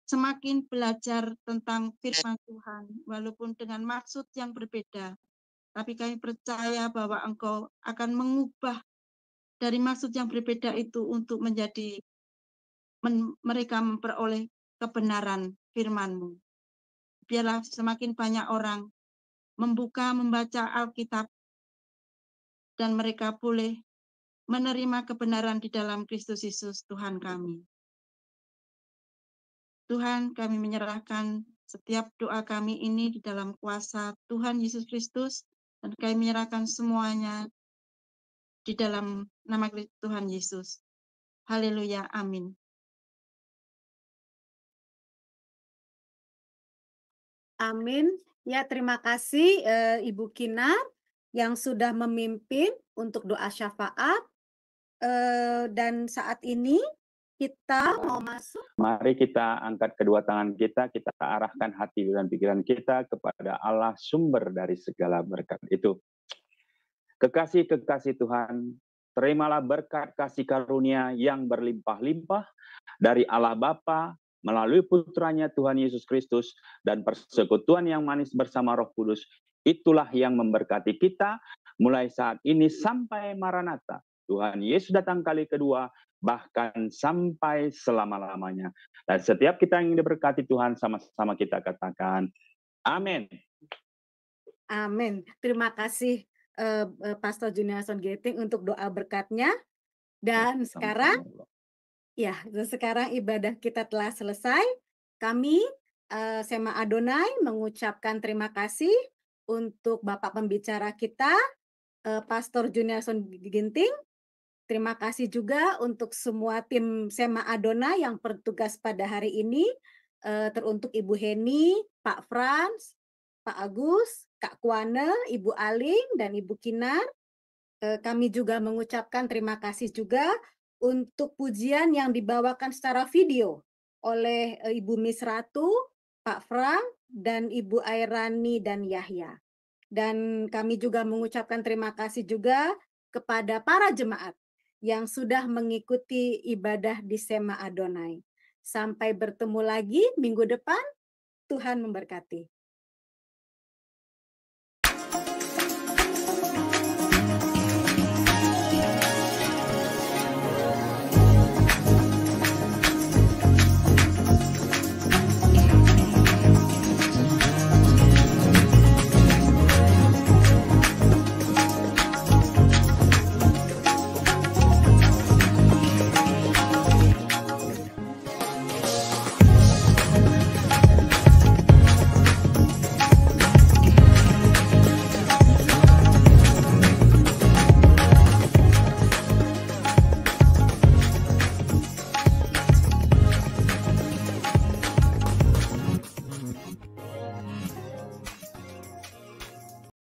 semakin belajar tentang firman Tuhan, walaupun dengan maksud yang berbeda. Tapi kami percaya bahwa Engkau akan mengubah dari maksud yang berbeda itu untuk menjadi mereka memperoleh kebenaran firman-Mu. Biarlah semakin banyak orang membaca Alkitab, dan mereka boleh menerima kebenaran di dalam Kristus Yesus Tuhan kami. Tuhan, kami menyerahkan setiap doa kami ini di dalam kuasa Tuhan Yesus Kristus, dan kami menyerahkan semuanya di dalam nama Tuhan Yesus. Haleluya, amin. Amin. Ya, terima kasih Ibu Kinar yang sudah memimpin untuk doa syafaat. Dan saat ini kita mau masuk. Mari kita angkat kedua tangan kita arahkan hati dan pikiran kita kepada Allah, sumber dari segala berkat itu. Kekasih-kekasih Tuhan, terimalah berkat kasih karunia yang berlimpah-limpah dari Allah Bapa melalui putranya Tuhan Yesus Kristus, dan persekutuan yang manis bersama Roh Kudus. Itulah yang memberkati kita mulai saat ini sampai Maranatha. Tuhan Yesus datang kali kedua, bahkan sampai selama-lamanya. Dan setiap kita yang diberkati Tuhan, sama-sama kita katakan, amin. Amin. Terima kasih Pastor Juniason Geting untuk doa berkatnya. Dan sekarang ibadah kita telah selesai. Kami Sema Adonai mengucapkan terima kasih untuk Bapak Pembicara kita, Pastor Juniason Ginting. Terima kasih juga untuk semua tim Sema Adonai yang bertugas pada hari ini, teruntuk Ibu Heni, Pak Frans, Pak Agus, Kak Kuane, Ibu Aling, dan Ibu Kinar. Kami juga mengucapkan terima kasih juga untuk pujian yang dibawakan secara video oleh Ibu Miss Ratu, Pak Frank, dan Ibu Airani dan Yahya. Dan kami juga mengucapkan terima kasih juga kepada para jemaat yang sudah mengikuti ibadah di Sema Adonai. Sampai bertemu lagi minggu depan. Tuhan memberkati.